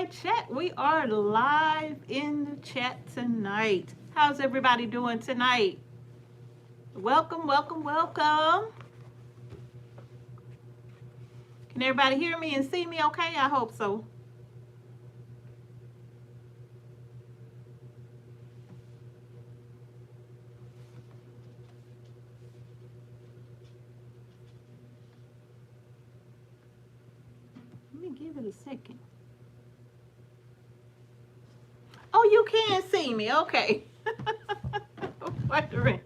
Night Chat. We are live in the chat tonight. How's everybody doing tonight? Welcome, welcome, welcome. Can everybody hear me and see me okay? I hope so. Let me give it a second. Oh, you can see me. Okay. Wondering.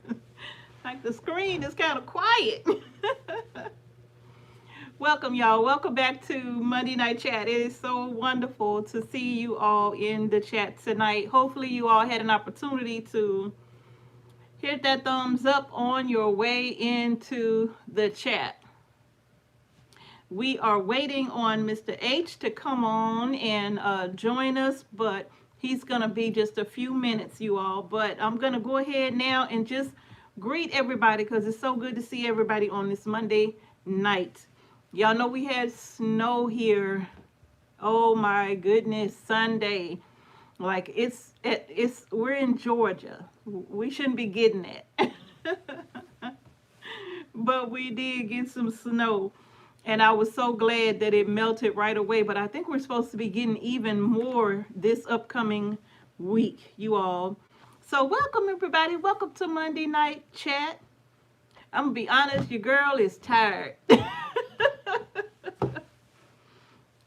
Like the screen is kind of quiet. Welcome, y'all. Welcome back to Monday Night Chat. It is so wonderful to see you all in the chat tonight. Hopefully, you all had an opportunity to hit that thumbs up on your way into the chat. We are waiting on Mr. H to come on and join us, but he's going to be just a few minutes, you all. But I'm going to go ahead now and just greet everybody because it's so good to see everybody on this Monday night. Y'all know we had snow here. Oh my goodness, Sunday. Like it's we're in Georgia. We shouldn't be getting it. But we did get some snow. And I was so glad that it melted right away. But I think we're supposed to be getting even more this upcoming week, you all. So welcome everybody. Welcome to Monday Night Chat. I'm gonna be honest, your girl is tired.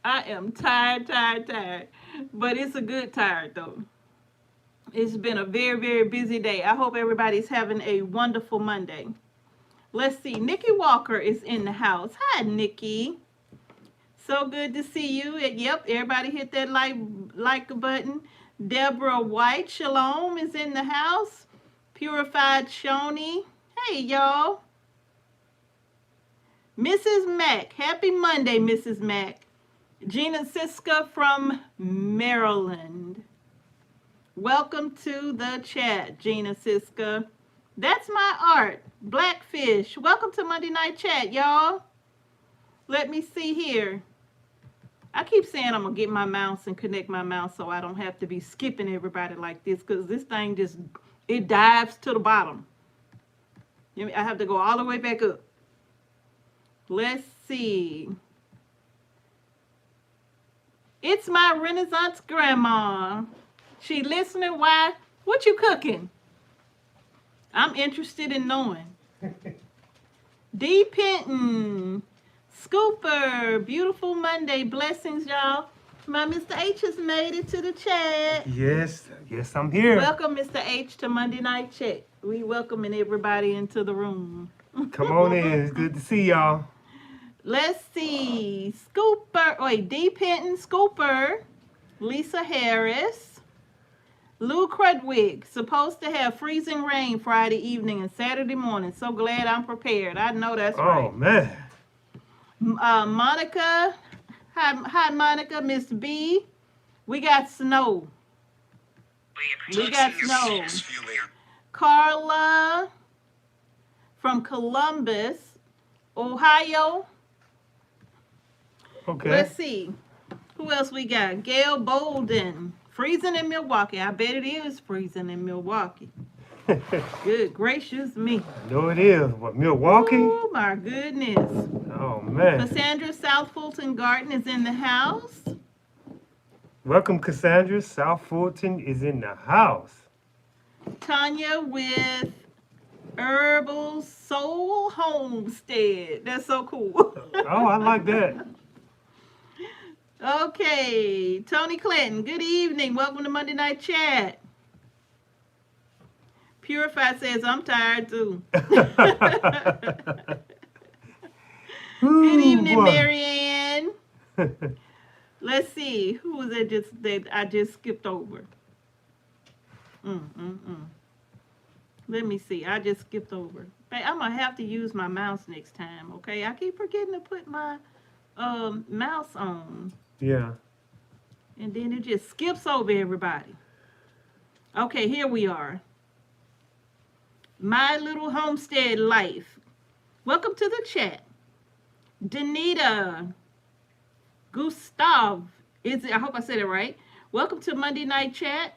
I am tired. But it's a good tired though. It's been a very, very busy day. I hope everybody's having a wonderful Monday. Let's see. Nikki Walker is in the house. Hi, Nikki. So good to see you. Yep, everybody hit that like button. Deborah White, Shalom, is in the house. Purified Shoni. Hey, y'all. Mrs. Mack. Happy Monday, Mrs. Mack. Gina Siska from Maryland. Welcome to the chat, Gina Siska. That's my art, Blackfish. Welcome to Monday Night Chat, y'all. Let me see here. I keep saying I'm going to get my mouse and connect my mouse so I don't have to be skipping everybody like this because this thing just, it dives to the bottom. I have to go all the way back up. Let's see. It's my Renaissance grandma. She listening. Why? What you cooking? I'm interested in knowing. D. Penton. Scooper. Beautiful Monday. Blessings, y'all. My Mr. H has made it to the chat. Yes, I'm here. Welcome, Mr. H, to Monday Night Chat. We welcoming everybody into the room. Come on in. It's good to see y'all. Let's see. Scooper. Wait, D. Penton, Scooper. Lisa Harris. Lou Crudwig. Supposed to have freezing rain Friday evening and Saturday morning. So glad I'm prepared. I know that's right. Oh, man. Monica. Hi, Monica. Miss B. We got snow. We got snow. Carla from Columbus, Ohio. Okay. Let's see. Who else we got? Gail Bolden. Freezing in Milwaukee. I bet it is freezing in Milwaukee. Good gracious me. I know it is. What, Milwaukee? Oh, my goodness. Oh, man. Cassandra South Fulton Garden is in the house. Welcome, Cassandra. South Fulton is in the house. Tanya with Herbal Soul Homestead. That's so cool. Oh, I like that. Okay, Tony Clinton, good evening. Welcome to Monday Night Chat. Purify says, I'm tired too. Good evening, Marianne. Let's see, who was that I just skipped over? Let me see, I just skipped over. I'm going to have to use my mouse next time, okay? I keep forgetting to put my mouse on. Yeah. And then it just skips over everybody. Okay, here we are. My Little Homestead Life. Welcome to the chat. Danita, Gustav, I hope I said it right. Welcome to Monday Night Chat.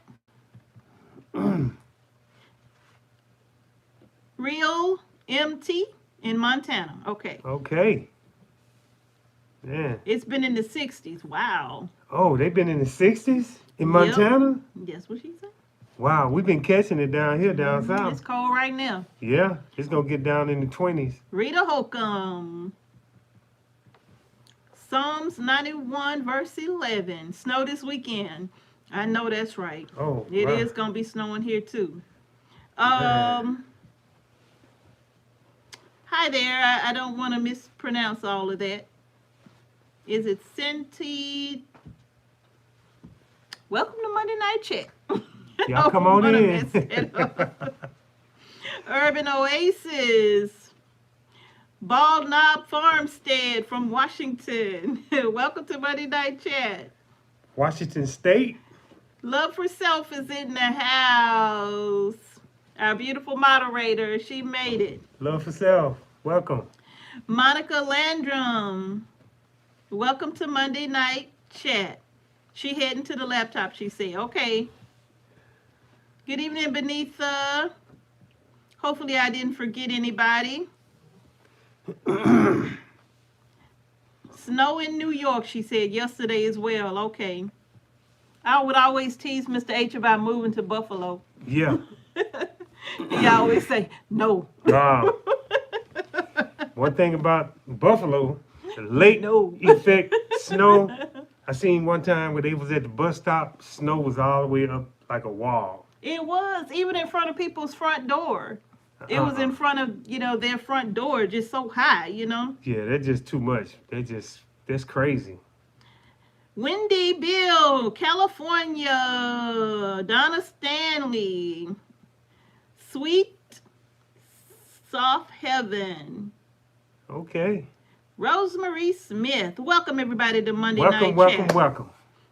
Rio MT in Montana. Okay. Okay. Yeah. It's been in the 60s. Wow. Oh, they've been in the 60s in Yep. Montana? That's what she said. Wow, we've been catching it down here, down It's south. cold right now. Yeah, it's going to get down in the 20s. Rita Holcomb. Psalms 91, verse 11. Snow this weekend. I know that's right. Oh, It wow. is going to be snowing here too. Man. Hi there. I don't want to mispronounce all of that. Is it Senti? Welcome to Monday Night Chat. Y'all come on Wanna in. mess it up. Urban Oasis. Bald Knob Farmstead from Washington. Welcome to Monday Night Chat. Washington State. Love for Self is in the house. Our beautiful moderator, she made it. Love for self. Welcome. Monica Landrum. Welcome to Monday Night Chat. She heading to the laptop, she said. Okay. Good evening, Benitha. Hopefully I didn't forget anybody. Snow in New York, she said, yesterday as well. Okay. I would always tease Mr. H about moving to Buffalo. Yeah. He always say, no. One thing about Buffalo, the late No. effect snow. I seen one time where they was at the bus stop, snow was all the way up like a wall. It was, even in front of people's front door. It was in front of, their front door, just so high, Yeah, that's just too much. That's crazy. Wendy Bill, California. Donna Stanley. Sweet Soft Heaven. Okay. Rosemary Smith. Welcome, everybody, to Monday Night Chat. Welcome.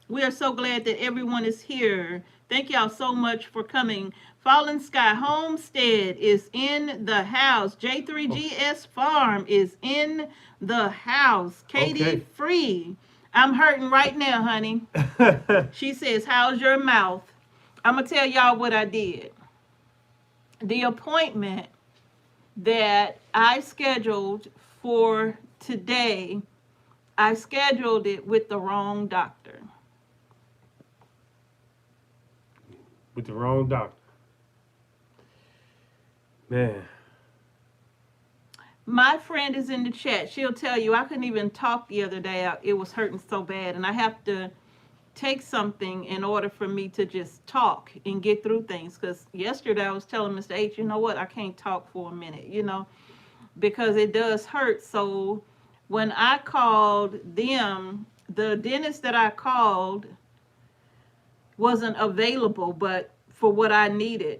We are so glad that everyone is here. Thank y'all so much for coming. Fallen Sky Homestead is in the house. J3GS Farm is in the house. Katie Free. I'm hurting right now, honey. She says, how's your mouth? I'm going to tell y'all what I did. The appointment that I scheduled for today, I scheduled it with the wrong doctor. With the wrong doctor. Man. My friend is in the chat. She'll tell you I couldn't even talk the other day. It was hurting so bad. And I have to take something in order for me to just talk and get through things. Because yesterday I was telling Mr. H, you know what? I can't talk for a minute, because it does hurt. So when I called them, the dentist that I called wasn't available, but for what I needed.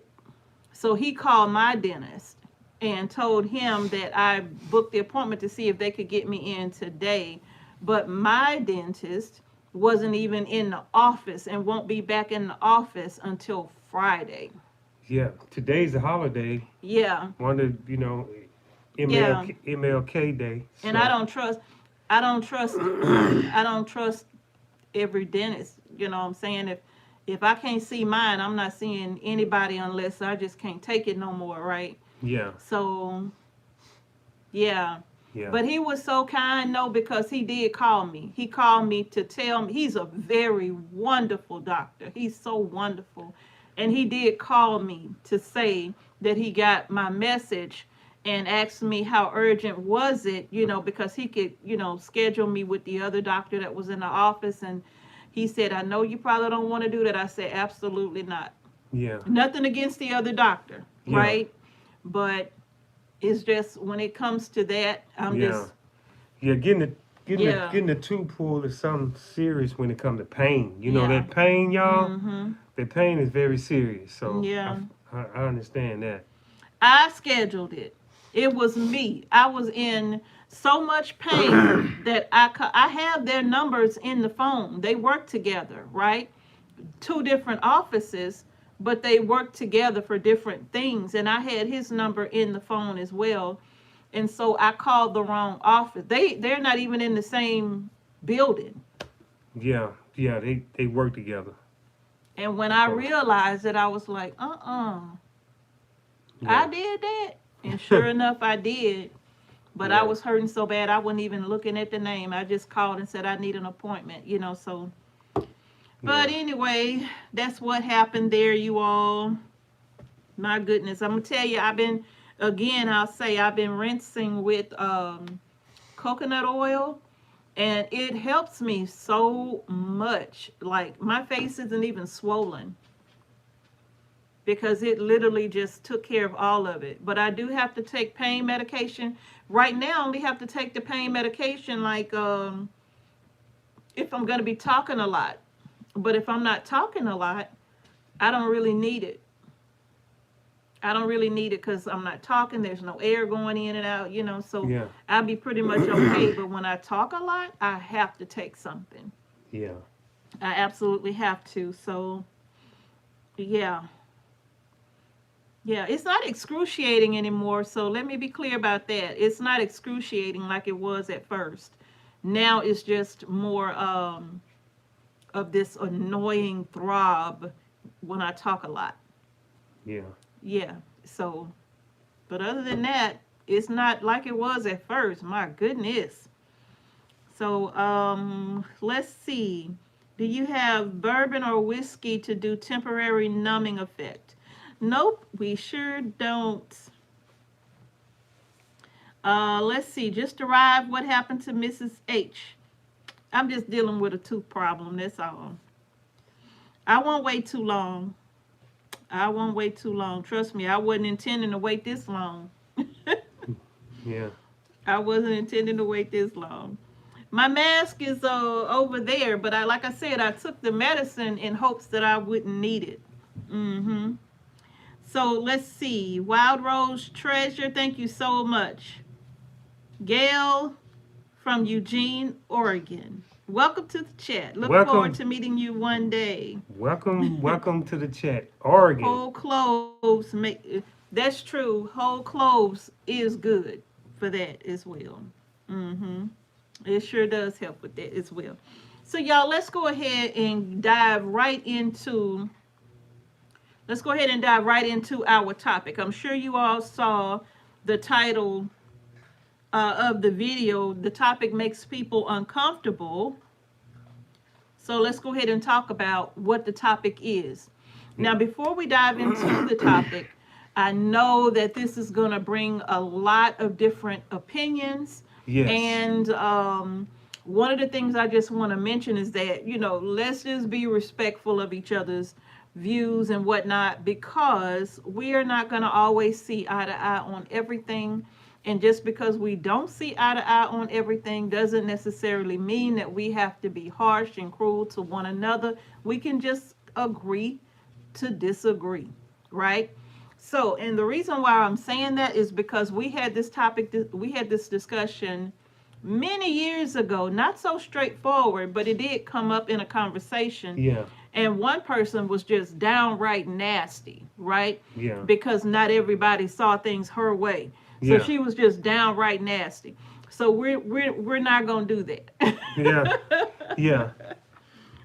So he called my dentist and told him that I booked the appointment to see if they could get me in today. But my dentist wasn't even in the office and won't be back in the office until Friday. Yeah, today's a holiday. Yeah. One of, MLK Day. So. And I don't trust every dentist, you know what I'm saying? If I can't see mine, I'm not seeing anybody unless I just can't take it no more, right? Yeah. So, yeah. Yeah. But he was so kind, because he did call me. He called me to tell me, he's a very wonderful doctor. He's so wonderful. And he did call me to say that he got my message and asked me how urgent was it, because he could, schedule me with the other doctor that was in the office. And he said, I know you probably don't want to do that. I said, absolutely not. Yeah. Nothing against the other doctor, right? But it's just when it comes to that, getting the tooth pulled is something serious when it comes to pain. That pain, y'all. Mm-hmm. That pain is very serious. So yeah, I understand that. I scheduled it. It was me. I was in so much pain that I have their numbers in the phone. They work together, right? 2 different offices, but they work together for different things. And I had his number in the phone as well. And so I called the wrong office. They're not even in the same building. Yeah, Yeah, they work together. And when I So, realized it, I was like, yeah. I did that. And sure enough, I did. But I Yeah. was hurting so bad, I wasn't even looking at the name. I just called and said I need an appointment, so. But Yeah. anyway, that's what happened there, you all. My goodness. I'm going to tell you, I've been rinsing with coconut oil. And it helps me so much. Like, my face isn't even swollen because it literally just took care of all of it. But I do have to take pain medication. Right now, I only have to take the pain medication like if I'm going to be talking a lot. But if I'm not talking a lot, I don't really need it. I don't really need it because I'm not talking. There's no air going in and out, so Yeah. I'll be pretty much okay. But when I talk a lot, I have to take something. Yeah. I absolutely have to. So, yeah. Yeah, it's not excruciating anymore. So let me be clear about that. It's not excruciating like it was at first. Now it's just more of this annoying throb when I talk a lot. Yeah. Yeah. So, but other than that, it's not like it was at first. My goodness. So, let's see. Do you have bourbon or whiskey to do temporary numbing effect? Nope, we sure don't. Let's see. Just arrived. What happened to Mrs. H? I'm just dealing with a tooth problem. That's all. I won't wait too long. I won't wait too long. Trust me, I wasn't intending to wait this long. Yeah. I wasn't intending to wait this long. My mask is over there, but like I said, I took the medicine in hopes that I wouldn't need it. Mm-hmm. So let's see. Wild Rose Treasure, thank you so much. Gail from Eugene, Oregon. Welcome to the chat. Look forward Welcome. to meeting you one day. Welcome to the chat. Oregon. Whole cloves make that's true. Whole cloves is good for that as well. Mm-hmm. It sure does help with that as well. So y'all, let's go ahead and dive right into our topic. I'm sure you all saw the title of the video. The topic makes people uncomfortable. So let's go ahead and talk about what the topic is. Now, before we dive into the topic, I know that this is going to bring a lot of different opinions. Yes. And one of the things I just want to mention is that, let's just be respectful of each other's views and whatnot, because we are not going to always see eye to eye on everything. And just because we don't see eye to eye on everything doesn't necessarily mean that we have to be harsh and cruel to one another. We can just agree to disagree, right? So, and the reason why I'm saying that is because we had this discussion many years ago, not so straightforward, but it did come up in a conversation. Yeah. And one person was just downright nasty, right? Yeah. Because not everybody saw things her way. So Yeah. she was just downright nasty. So we're not gonna do that. Yeah. Yeah.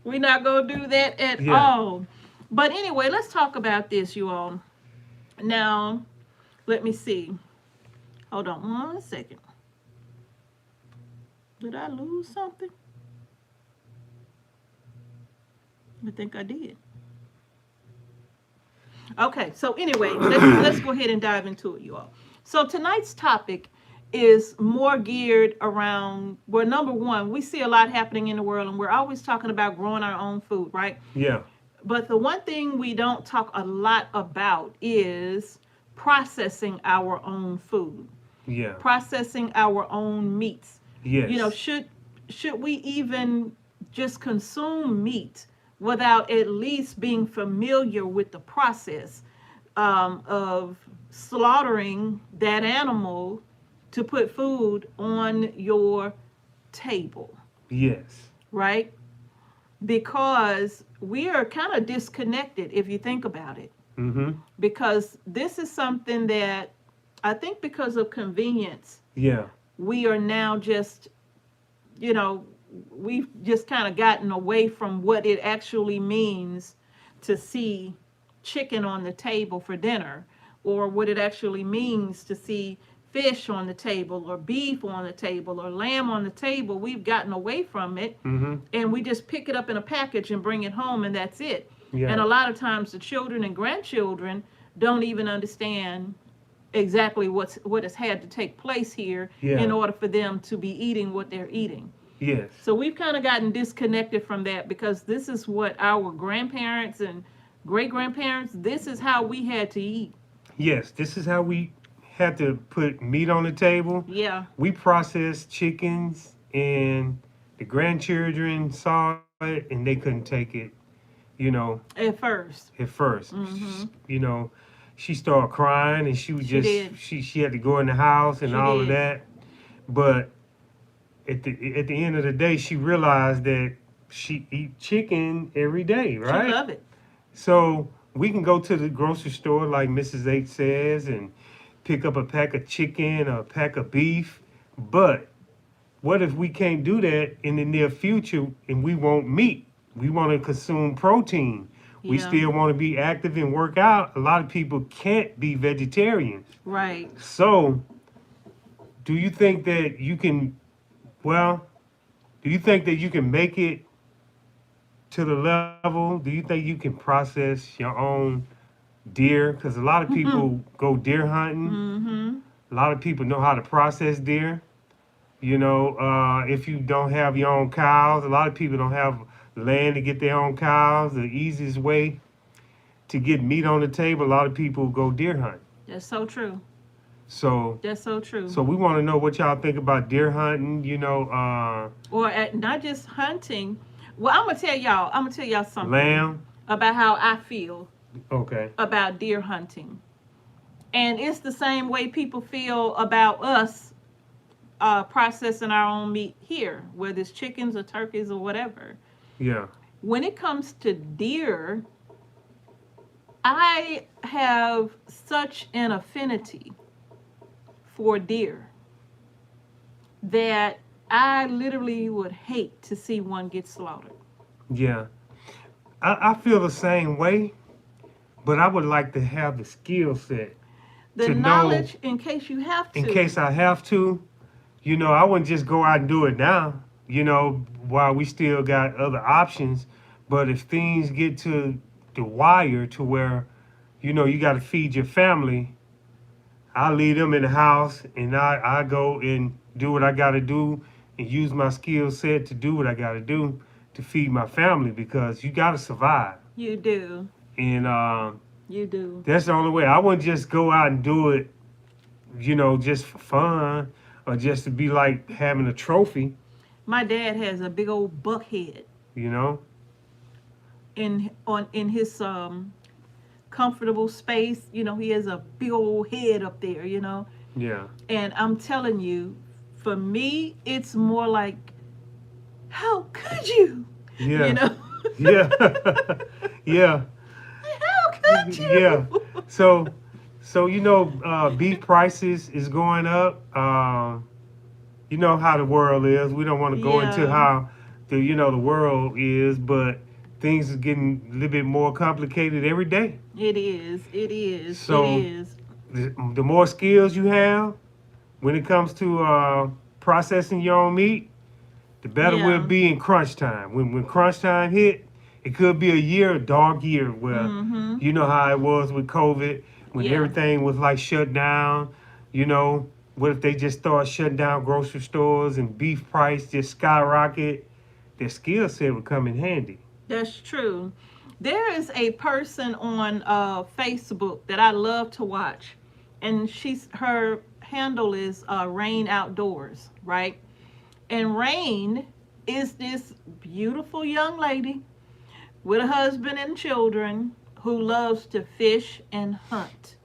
We're not gonna do that at all. But anyway, let's talk about this, you all. Now, let me see. Hold on 1 second. Did I lose something? I think I did. Okay, so anyway, let's go ahead and dive into it, you all. So tonight's topic is more geared around, well, number one, we see a lot happening in the world, and we're always talking about growing our own food, right? Yeah. But the one thing we don't talk a lot about is processing our own food. Yeah. Processing our own meats. Yes. Should we even just consume meat without at least being familiar with the process of slaughtering that animal to put food on your table? Yes. Right? Because we are kind of disconnected if you think about it. Mm-hmm. Because this is something that I think because of convenience, Yeah. we are now just, we've just kind of gotten away from what it actually means to see chicken on the table for dinner, or what it actually means to see fish on the table, or beef on the table, or lamb on the table. We've gotten away from it, and we just pick it up in a package and bring it home, and that's it. Yeah. And a lot of times the children and grandchildren don't even understand exactly what has had to take place here in order for them to be eating what they're eating. Yes. So we've kind of gotten disconnected from that, because this is what our grandparents and great grandparents, this is how we had to eat. Yes, this is how we had to put meat on the table. Yeah. We processed chickens, and the grandchildren saw it and they couldn't take it, you know. At first. You know, she started crying, and she was she had to go in the house and all of that. But at the end of the day, she realized that she eat chicken every day, right? She love it. So we can go to the grocery store, like Mrs. H says, and pick up a pack of chicken or a pack of beef. But what if we can't do that in the near future and we want meat? We want to consume protein. We still want to be active and work out. A lot of people can't be vegetarians. Right. So do you think that you can, do you think that you can make it to the level? Do you think you can process your own deer? Because a lot of people go deer hunting. A lot of people know how to process deer. You know, if you don't have your own cows, a lot of people don't have land to get their own cows. The easiest way to get meat on the table, a lot of people go deer hunt. That's so true. So that's so true. So we want to know what y'all think about deer hunting. You know, or not just hunting. Well, I'm gonna tell y'all something. Lamb. About how I feel. Okay. About deer hunting, and it's the same way people feel about us processing our own meat here, whether it's chickens or turkeys or whatever. Yeah. When it comes to deer, I have such an affinity for deer that I literally would hate to see one get slaughtered. Yeah. I feel the same way, but I would like to have the skill set. The knowledge in case you have to. In case I have to. You know, I wouldn't just go out and do it now, you know, while we still got other options. But if things get to the wire to where, you know, you got to feed your family, I leave them in the house and I go and do what I got to do and use my skill set to do what I got to do to feed my family, because you got to survive. You do. And you do. That's the only way. I wouldn't just go out and do it, you know, just for fun or just to be like having a trophy. My dad has a big old buck head. You know? In his comfortable space, you know, he has a big old head up there, you know. Yeah. And I'm telling you, for me, it's more like, how could you? Yeah. You know? Yeah. Yeah. How could you? Yeah. So you know, beef prices is going up. You know how the world is. We don't want to go into how the world is, but things are getting a little bit more complicated every day. It is. It is. So it is. The more skills you have when it comes to processing your own meat, the better we'll be in crunch time. When crunch time hit, it could be a dog year, where you know how it was with COVID, when everything was like shut down. You know, what if they just start shutting down grocery stores and beef price just skyrocket? Their skill set would come in handy. That's true. There is a person on Facebook that I love to watch, and her handle is Rain Outdoors, right? And Rain is this beautiful young lady with a husband and children who loves to fish and hunt.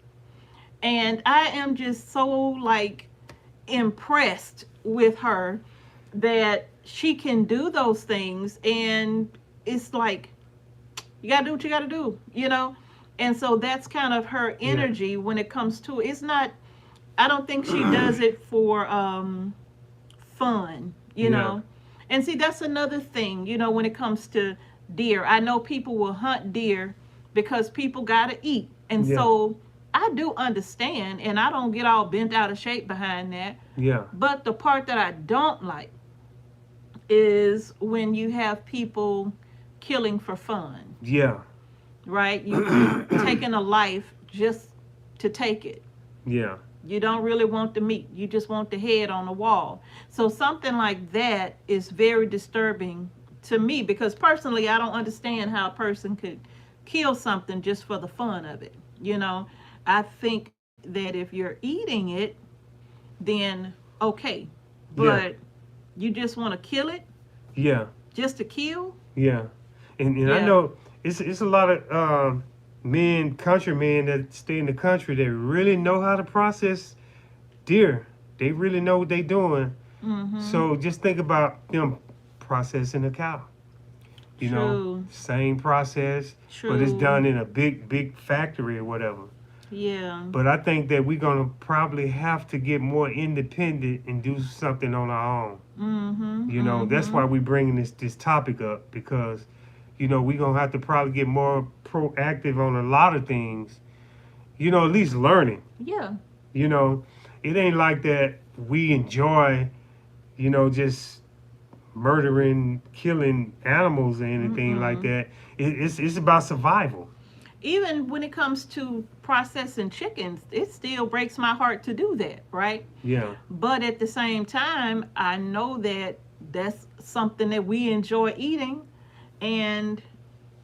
And I am just so like impressed with her that she can do those things, and it's like, you gotta do what you gotta do, you know? And so that's kind of her energy when it comes to it. It's not, I don't think she does it for fun, you know? And see, that's another thing, when it comes to deer. I know people will hunt deer because people got to eat. And Yeah. so I do understand, and I don't get all bent out of shape behind that. Yeah. But the part that I don't like is when you have people killing for fun, Yeah. right? You taking a life just to take it. Yeah. You don't really want the meat. You just want the head on the wall. So something like that is very disturbing to me because personally I don't understand how a person could kill something just for the fun of it. I think that if you're eating it, then okay. Yeah. But you just want to kill it Yeah. just to kill? Yeah. And I Yeah. know it's a lot of country men that stay in the country that really know how to process deer. They really know what they're doing. Mhm. So just think about them processing a cow. True. Same process, but it's True. done in a big factory or whatever. Yeah. But I think that we're gonna probably have to get more independent and do something on our own. Mhm. That's why Mhm. we're bringing this topic up because, we're gonna have to probably get more proactive on a lot of things. At least learning. Yeah. You know, it ain't like that we enjoy, just murdering, killing animals or anything like Mm-mm. that. It's about survival. Even when it comes to processing chickens, it still breaks my heart to do that, right? Yeah. But at the same time, I know that that's something that we enjoy eating, and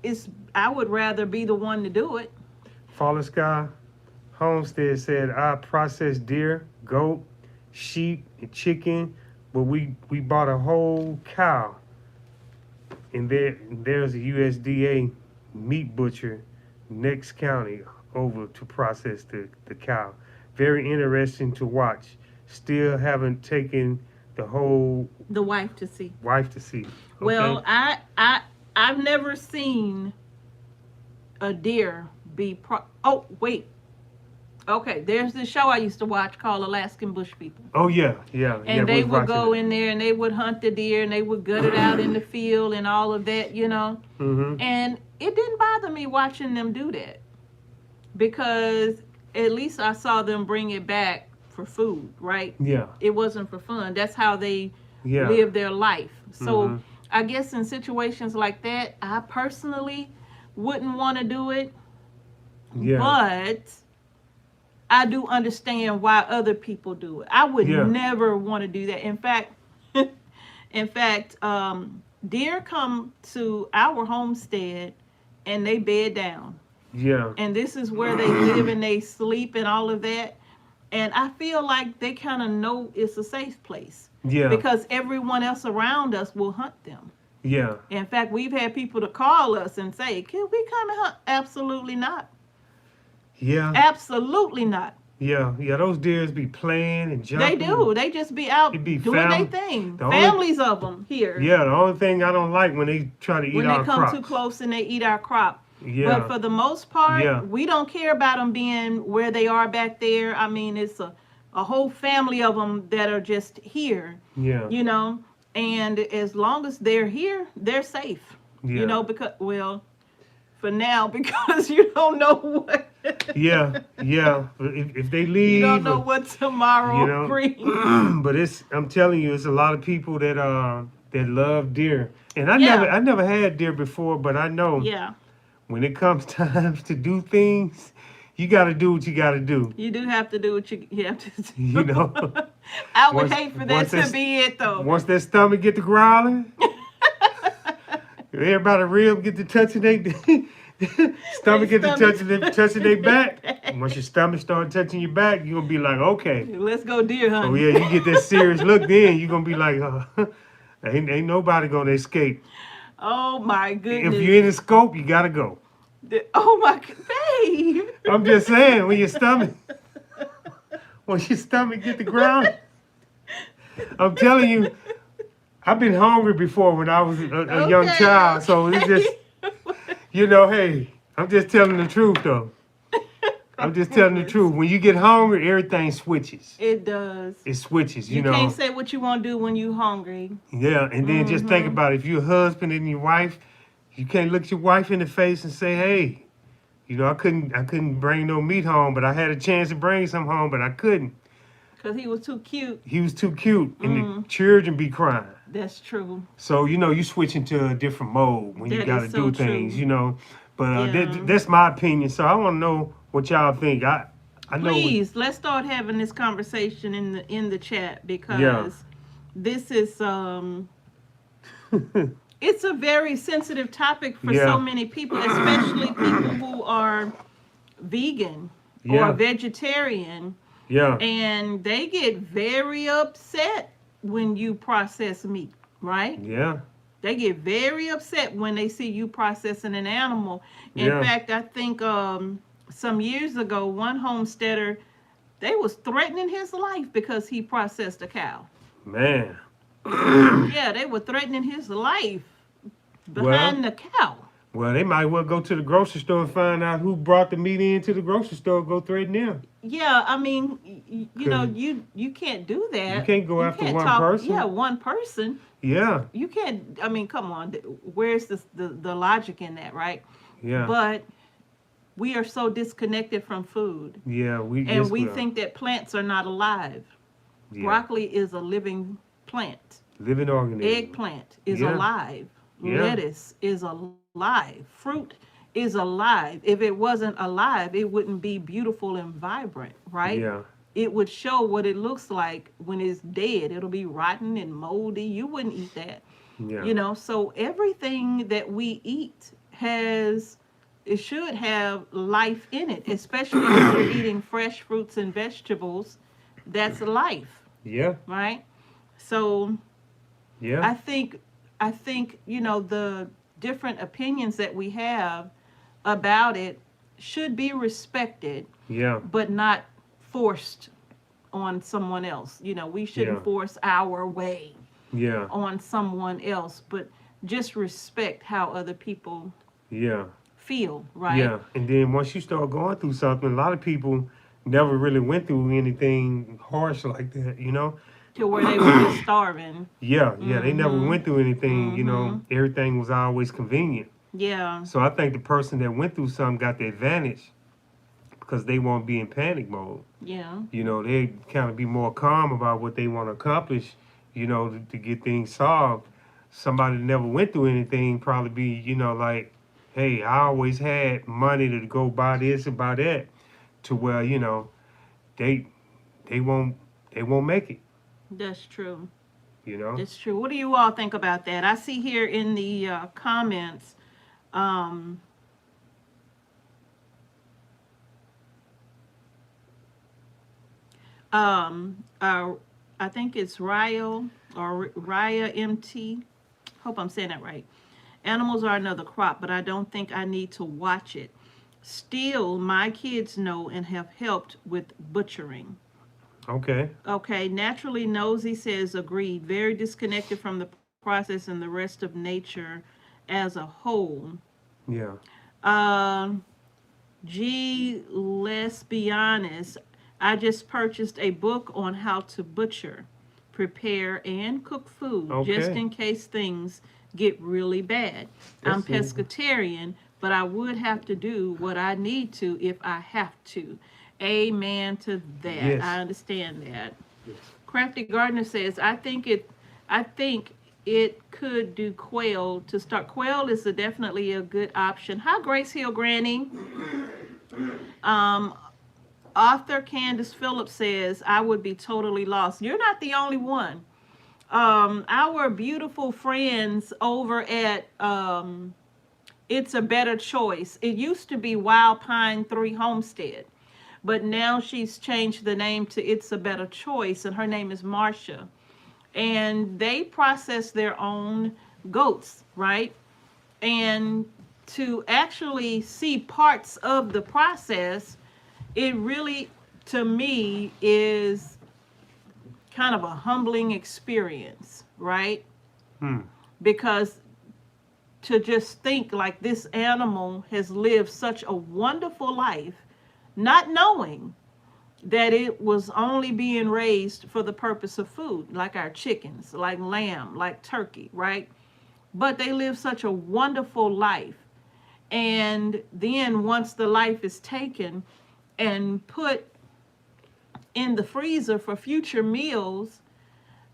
it's I would rather be the one to do it. Fallen Sky Homestead said, I process deer, goat, sheep, and chicken, but we bought a whole cow. And there's a USDA meat butcher next county over to process the cow. Very interesting to watch. Still haven't taken the whole The wife to see. wife to see. Well, Okay? I've never seen a deer be oh, wait. Okay, there's this show I used to watch called Alaskan Bush People. Oh yeah, yeah. And we they was would watching go it. in there and they would hunt the deer and they would gut it out in the field and all of that, Mm-hmm. And it didn't bother me watching them do that because at least I saw them bring it back for food, right? Yeah. It wasn't for fun. That's how they Yeah. live their life. So Mhm. I guess in situations like that, I personally wouldn't want to do it, Yeah. but I do understand why other people do it. I would Yeah. never want to do that. In fact, deer come to our homestead and they bed down. Yeah. And this is where they live and they sleep and all of that. And I feel like they kind of know it's a safe place Yeah. because everyone else around us will hunt them. Yeah. In fact, we've had people to call us and say, "Can we come and hunt?" Absolutely not. Yeah. Absolutely not. Yeah. Yeah. Those deers be playing and They jumping. do. They just be out It be doing their fam- thing. the only- Families of them here. Yeah. The only thing I don't like when they try to eat When they our come crops. too close and they eat our crop. Yeah. But for the most part, Yeah. we don't care about them being where they are back there. I mean, it's a whole family of them that are just here, Yeah. And as long as they're here, they're safe. Yeah. Because, well, for now, because you don't know what. Yeah. Yeah. If they leave. You don't know what tomorrow brings. But I'm telling you, it's a lot of people that love deer. And Yeah. I never had deer before, but I know Yeah, when it comes time to do things, you got to do what you got to do. you do have to do what you have to do. You know, I would Once- hate for that once to that's- be it, though. once that stomach get to growling, everybody rib get to touching their stomach get to touching their back. Once your stomach start touching your back, you gonna be like, okay, Let's go deer hunting. oh yeah, you get that serious look. Then you gonna be like, ain't nobody gonna escape. Oh my goodness. If you're in the scope, you gotta go. Oh my, babe. I'm just saying, when your stomach get the ground, I'm telling you, I've been hungry before when I was a young Okay, child. So it's just, okay. hey, I'm just telling the truth though. I'm just telling the Yes. truth. When you get hungry, everything switches. It does. It switches, You can't say what you want to do when you hungry. Yeah, and then just think Mm-hmm. about it. If you're a husband and your wife, you can't look your wife in the face and say, "Hey, I couldn't bring no meat home, but I had a chance to bring some home, but I couldn't. Because he was too cute. He was too cute, and the Mm, children be crying." that's true. So you switch into a different mode when you That got to is so do things, true. But Yeah. that's my opinion. So I want to know what y'all think. I know what. Please, let's start having this conversation in the chat Yeah. because this is it's a very sensitive topic for so Yeah. many people, especially people who are vegan or Yeah. vegetarian, Yeah. and they get very upset when you process meat, right? Yeah. They get very upset when they see you processing an animal. In Yeah. fact, I think some years ago, one homesteader, they was threatening his life because he processed a cow. Man. Yeah, they were threatening his life Well, behind the cow. well, they might well go to the grocery store and find out who brought the meat into the grocery store. Go threaten them, Yeah, I mean, cause you can't do you that. can't go You after can't one talk. Yeah, person. one person. Yeah. You can't. I mean, come on. Where's the logic in that, right? Yeah. But we are so disconnected from food, Yeah. and Yes, we we are. think that plants are not alive. Yeah. Broccoli is a living plant. Living organism. Eggplant is Yeah. alive. Yeah. Lettuce is alive. Fruit is alive. If it wasn't alive, it wouldn't be beautiful and vibrant, right? Yeah. It would show what it looks like when it's dead. It'll be rotten and moldy. You wouldn't eat that. Yeah. So everything that we eat it should have life in it, especially if you're eating fresh fruits and vegetables. That's life, Yeah. right? So Yeah. I think the different opinions that we have about it should be respected, Yeah. but not forced on someone else. We shouldn't Yeah. force our way Yeah. on someone else, but just respect how other people Yeah. feel, right? Yeah. And then once you start going through something, a lot of people never really went through anything harsh like that. To where they were just starving. Yeah, yeah, they never Mm-hmm. went through anything, Mm-hmm. everything was always convenient. Yeah. So I think the person that went through something got the advantage because they won't be in panic mode. Yeah. They kind of be more calm about what they want to accomplish, to get things solved. Somebody that never went through anything probably be, like, hey, I always had money to go buy this and buy that, to where, they they won't they won't make it, That's true. you know. That's true. What do you all think about that? I see here in the comments, um, um, uh, I think it's Ryo or Raya MT. Hope I'm saying that right. Animals are another crop, but I don't think I need to watch it. Still, my kids know and have helped with butchering. Okay. Okay, naturally nosy says agreed. Very disconnected from the process and the rest of nature as a whole. Yeah. Um, let's be honest. I just purchased a book on how to butcher, prepare, and cook food just Okay. in case things get really bad. I'm That's it. pescatarian, but I would have to do what I need to if I have to. Amen to that. Yes. I understand that. Yes. Crafty Gardner says, I think it could do quail to start. Quail is definitely a good option. Hi, Grace Hill Granny. Um, Author Candace Phillips says, I would be totally lost. You're not the only one. Our beautiful friends over at It's a Better Choice. It used to be Wild Pine 3 Homestead, but now she's changed the name to It's a Better Choice, and her name is Marcia. And they process their own goats, right? And to actually see parts of the process, it really, to me, is kind of a humbling experience, right? Hmm. Because to just think like this animal has lived such a wonderful life not knowing that it was only being raised for the purpose of food, like our chickens, like lamb, like turkey, right? But they live such a wonderful life. And then once the life is taken and put in the freezer for future meals,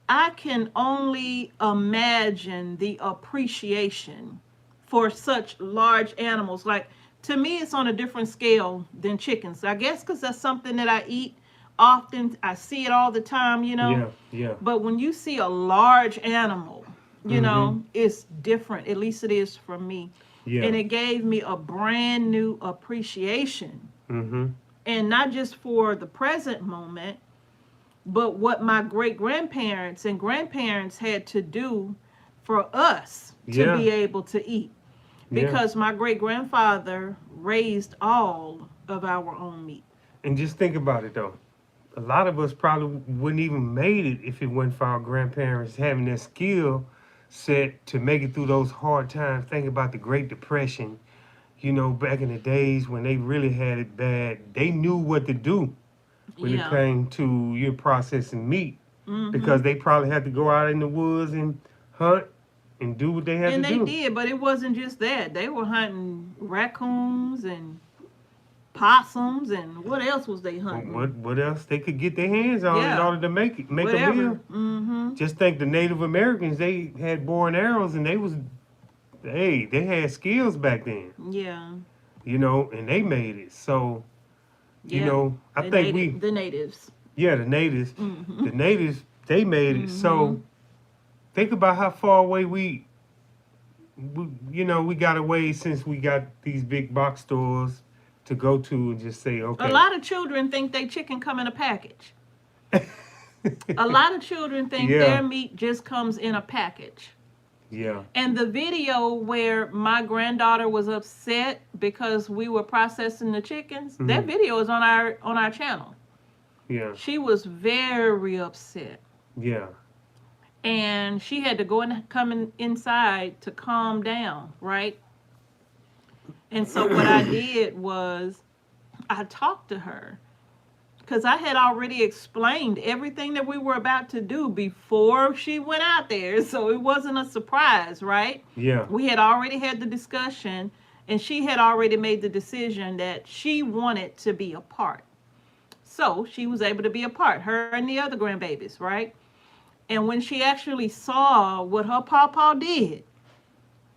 I can only imagine the appreciation for such large animals. Like, to me, it's on a different scale than chickens. I guess because that's something that I eat often. I see it all the time, you know. Yeah, yeah. But when you see a large animal, you Mm-hmm. know, it's different. At least it is for me. Yeah. And it gave me a brand new appreciation. Mm-hmm. And not just for the present moment, but what my great grandparents and grandparents had to do for us to Yeah. be able to eat. Yeah. Because my great grandfather raised all of our own meat. And just think about it though. A lot of us probably wouldn't even made it if it wasn't for our grandparents having that skill set to make it through those hard times. Think about the Great Depression. You know, back in the days when they really had it bad, they knew what to do when it Yeah. came to your processing meat Mm-hmm. because they probably had to go out in the woods and hunt and do what they had to And they do. did, but it wasn't just that. They were hunting raccoons and possums, and what else was they hunting? What else they could get their hands on in Yeah, order to make a whatever. meal? Mm-hmm. Just think the Native Americans, they had bow and arrows and they had skills back then, Yeah. you know, and they made it. So, you Yeah. know, I think The natives. yeah, the natives, Mm-hmm. they made it. Mm-hmm. So think about how far away you know, we got away since we got these big box stores to go to and just say, A okay. lot of children think they chicken come in a package. A lot of children think Yeah, their meat just comes in a package. yeah. And the video where my granddaughter was upset because we were processing the chickens, that Mhm. video is on our channel. Yeah, She was very upset. yeah, And she had to go and inside to calm down, right? And so what I did was I talked to her because I had already explained everything that we were about to do before she went out there. So it wasn't a surprise, right? yeah, We had already had the discussion, and she had already made the decision that she wanted to be a part. So she was able to be a part, her and the other grandbabies, right? And when she actually saw what her pawpaw did,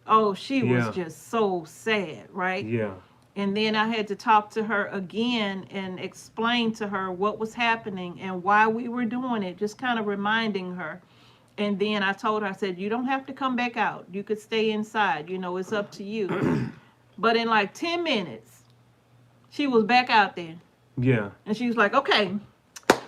oh, she was yeah, just so sad, right? yeah, And then I had to talk to her again and explain to her what was happening and why we were doing it, just kind of reminding her. And then I told her, I said, you don't have to come back out. You could stay inside. You know, it's up to you. But in like 10 minutes, she was back out there. yeah, And she was like, okay,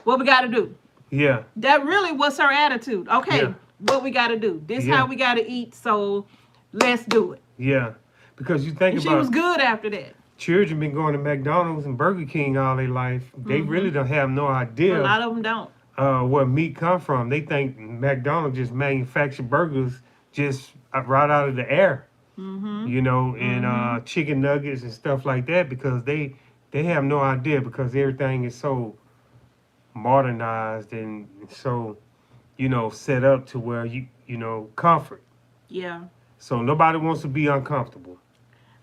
what we got to do? yeah, That really was her attitude. Okay, yeah, what we got to do? This yeah, how we got to eat, so let's do it. yeah. Because you think And she was about good after that. children been going to McDonald's and Burger King all their life. They really don't have no A idea lot of them don't. where meat come from. They think McDonald's just manufacture burgers just right out of the air, Mm-hmm. you know, and Mm-hmm. chicken nuggets and stuff like that because they have no idea because everything is so modernized and so, you know, set up to where you know, comfort. Yeah. So nobody wants to be uncomfortable.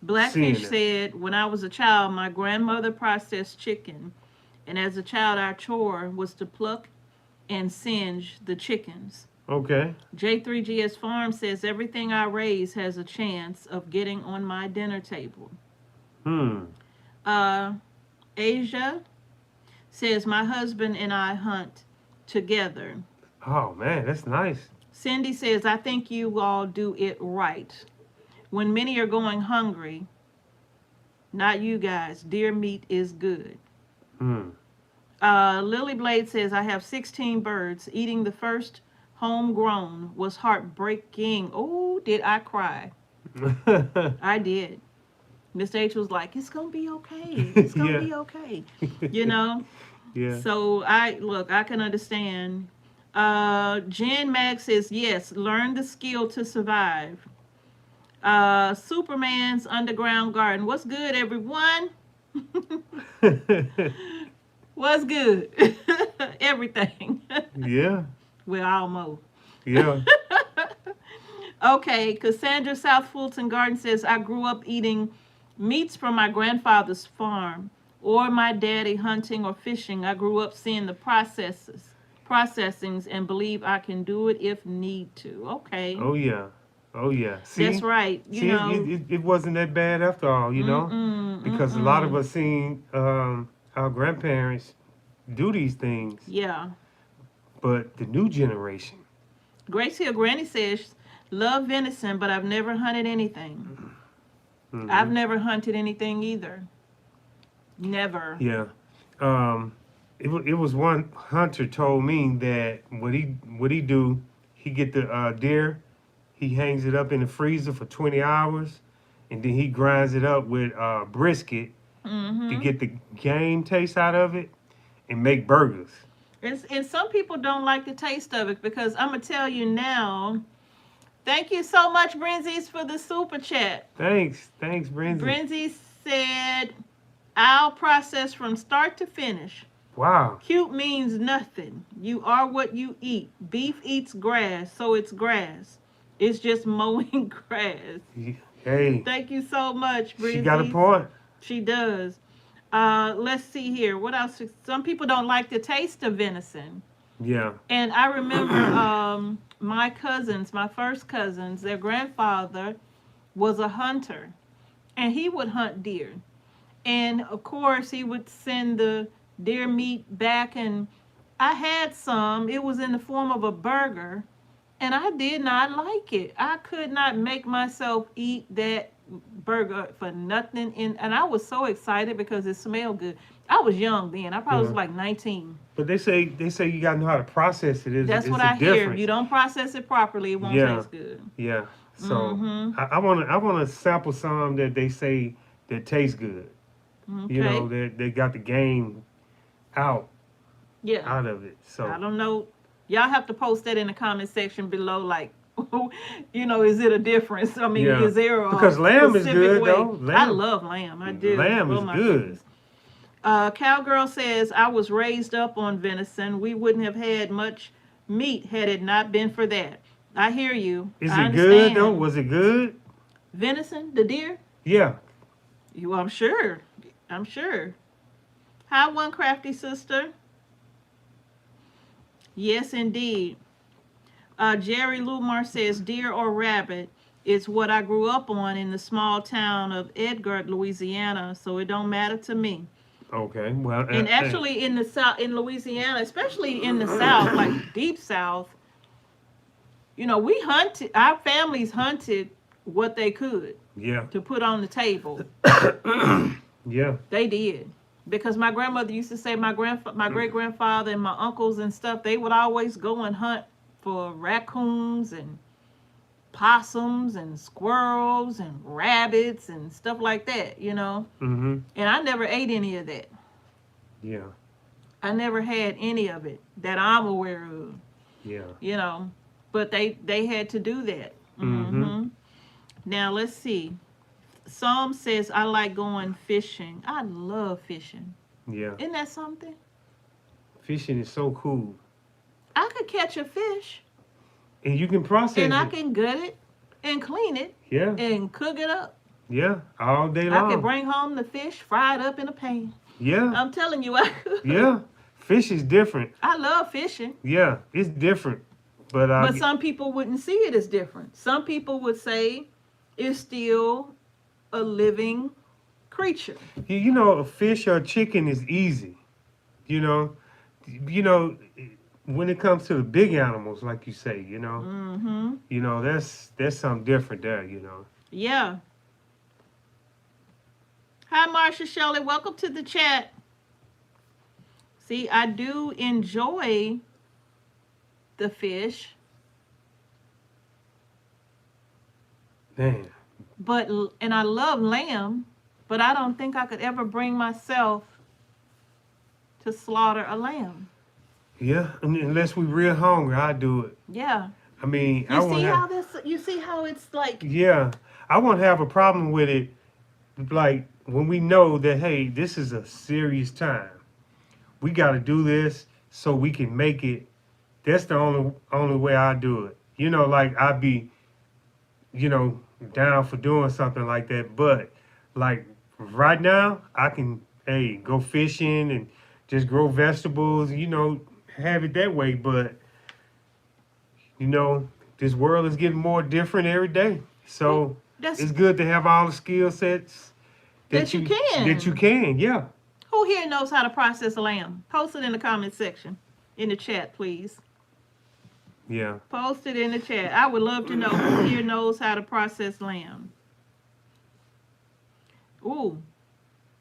Seeing Blackfish it. said, when I was a child, my grandmother processed chicken, and as a child, our chore was to pluck and singe the chickens. Okay. J3GS Farm says, everything I raise has a chance of getting on my dinner table. Hmm. Asia says, my husband and I hunt together. Oh man, that's nice. Cindy says, I think you all do it right. When many are going hungry, not you guys, deer meat is good. Hmm. Lily Blade says, I have 16 birds. Eating the first homegrown was heartbreaking. Oh, did I cry? I did. Miss H was like, it's going to be okay. It's going to Yeah. be okay. You know? Yeah. So I can understand. Jen Mag says, yes, learn the skill to survive. Superman's Underground Garden. What's good, everyone? What's good? Everything. Yeah, Well, almost. yeah. Okay, Cassandra South Fulton Garden says, I grew up eating meats from my grandfather's farm or my daddy hunting or fishing. I grew up seeing the processings, and believe I can do it if need to. Okay, Oh yeah, oh yeah. that's See, right. You see, it, know, it, it it wasn't that bad after all, you know, mm-mm, because a lot of mm-mm. us seen our grandparents do these things, Yeah. but the new generation. Grace Hill Granny says, love venison, but I've never hunted anything. I've Hmm. never hunted anything either. Never. Yeah. Um, it was one hunter told me that what he do, he get the deer, he hangs it up in the freezer for 20 hours, and then he grinds it up with brisket to Mm-hmm. get the game taste out of it and make burgers. And some people don't like the taste of it because I'm gonna tell you now. Thank you so much, Brenzies, for the super chat. Thanks, Brenzy. Brenzy said, "I'll process from start to finish. Wow. Cute means nothing. You are what you eat. Beef eats grass, so it's grass. It's just mowing grass." Hey, Thank you so much, she got a Brenzies. point. She does. Let's see here. What else? Some people don't like the taste of venison. Yeah. And I remember my cousins, my first cousins, their grandfather was a hunter, and he would hunt deer. And of course, he would send the deer meat back, and I had some. It was in the form of a burger, and I did not like it. I could not make myself eat that burger for nothing. And I was so excited because it smelled good. I was young then. I probably was Yeah. like 19. But they say you gotta know how to process it. That's It's what a I hear. If difference. you don't process it properly, it won't Yeah. taste good. Yeah. So Mm-hmm. I wanna sample some that they say that taste good. You Okay. know, that they got the game out Yeah. out of it. I So don't know. Y'all have to post that in the comment section below. Like, is it a difference? I mean, yeah. is there a Because lamb is specific good way? though. I love lamb. I do. Lamb Oh is my good. goodness. Cowgirl says, I was raised up on venison. We wouldn't have had much meat had it not been for that. I hear you. Is I it good though? understand. Was it good? Venison, the deer? Yeah. I'm sure. I'm sure. Hi, one crafty sister. Yes, indeed. Jerry Lumar says, deer or rabbit is what I grew up on in the small town of Edgard, Louisiana, so it don't matter to me. Okay. Well, And actually, in the South, in Louisiana, especially in the South, like deep South, we hunted. Our families hunted what they could yeah. to put on the table. Yeah. They did. Because my grandmother used to say my great grandfather and my uncles and stuff, they would always go and hunt for raccoons and possums and squirrels and rabbits and stuff like that, Mm-hmm. And I never ate any of that. Yeah. I never had any of it that I'm aware of, Yeah. But they had to do that. Mm-hmm. Now let's see. Psalm says I like going fishing. I love fishing. Yeah. Isn't that something? Fishing is so cool. I could catch a fish And you can process and I it. can gut it and clean it Yeah. and cook it up. Yeah. All day I long. could bring home the fish, fry it up in a pan. Yeah. I'm telling you, I could. Yeah. Fish is different. I love fishing. Yeah. It's different. But But some people wouldn't see it as different. Some people would say it's still a living creature. a fish or a chicken is easy. You know, when it comes to the big animals, like you say, Mm-hmm. That's something different there. Yeah. Hi, Marsha Shelley. Welcome to the chat. See, I do enjoy the fish, Man. and I love lamb, but I don't think I could ever bring myself to slaughter a lamb. Yeah. Unless we real hungry, I do it. Yeah. I mean, You see how it's like, Yeah. I won't have a problem with it, like when we know that, hey, this is a serious time, we got to do this so we can make it. That's the only way I do it. Like I'd be, you know, down for doing something like that. But like right now, I can, hey, go fishing and just grow vegetables. Have it that way. But this world is getting more different every day. Well, So that's it's good to have all the skill sets that you that you can. can. Yeah. Who here knows how to process a lamb? Post it in the comment section, in the chat, please. Yeah. Post it in the chat. I would love to know who here knows how to process lamb. Ooh,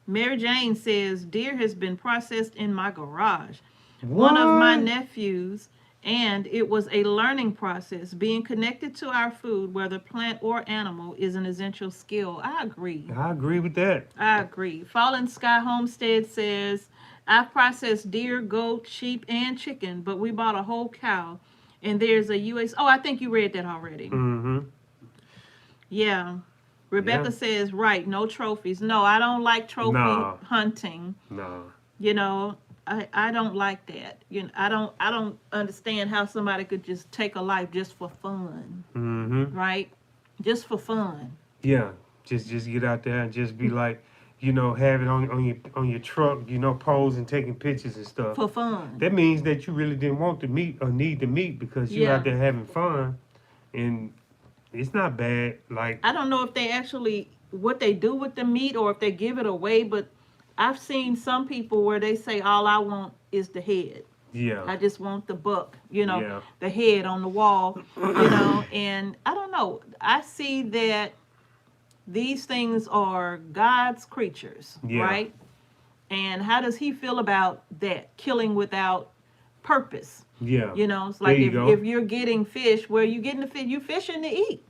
Mary Jane says, deer has been processed in my garage. One of my What? nephews, and it was a learning process. Being connected to our food, whether plant or animal, is an essential skill. I agree. I agree with that. I agree. Fallen Sky Homestead says, I've processed deer, goat, sheep, and chicken, but we bought a whole cow. And there's a US. Oh, I think you read that already. Mm-hmm. Yeah. Rebecca Yeah. says, right, no trophies. No, I don't like trophy Nah. hunting. Nah. You know, I don't like that. I don't understand how somebody could just take a life just for fun, Mm-hmm. right? Just for fun. Yeah. Just get out there and just be like, have it on your truck, posing, taking pictures and stuff. For fun. That means that you really didn't want the meat or need the meat because you Yeah. out there having fun, and it's not bad. Like, I don't know if they actually what they do with the meat or if they give it away, but I've seen some people where they say all I want is the head. yeah, I just want the buck, yeah, the head on the wall, and I don't know. I see that these things are God's creatures, yeah, right? And how does he feel about that? Killing without purpose. yeah. It's There like you go. if you're getting fish, where you getting the fish, you fishing to eat.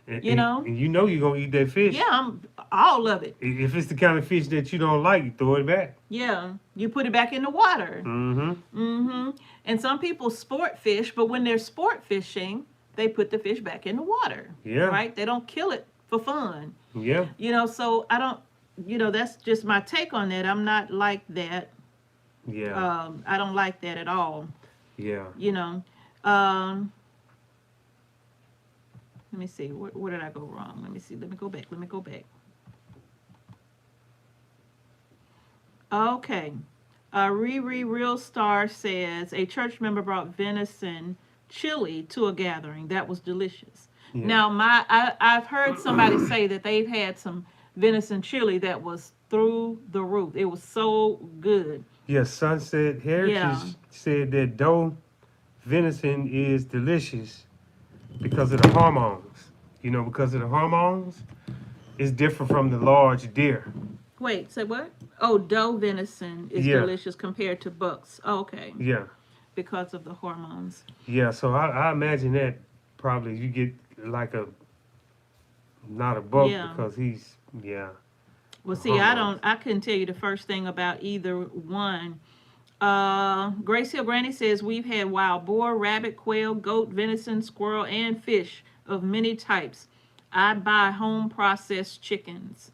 And, You know? and you're gonna eat that fish. Yeah, I'm all of it. If it's the kind of fish that you don't like, you throw it back. Yeah, you put it back in the water. Mm-hmm. Mm-hmm. And some people sport fish, but when they're sport fishing, they put the fish back in the water. Yeah. Right? They don't kill it for fun. Yeah. So I don't, that's just my take on that. I'm not like that. Yeah. I don't like that at all. Yeah. Let me see. Where did I go wrong? Let me see. Let me go back. Okay. Riri Real Star says a church member brought venison chili to a gathering. That was delicious. Yeah. Now, I've heard somebody say that they've had some venison chili that was through the roof. It was so good. Yeah. Sunset Heritage said that doe venison is delicious because of the hormones. Because of the hormones, it's different from the large deer. Wait, say what? Oh, doe venison is Yeah. delicious compared to bucks. Oh, okay. Yeah. Because of the hormones. Yeah. So I imagine that probably you get like not a buck Yeah. because he's Well, see, I couldn't tell you the first thing about either one. Grace Hill Granny says we've had wild boar, rabbit, quail, goat, venison, squirrel, and fish of many types. I buy home processed chickens.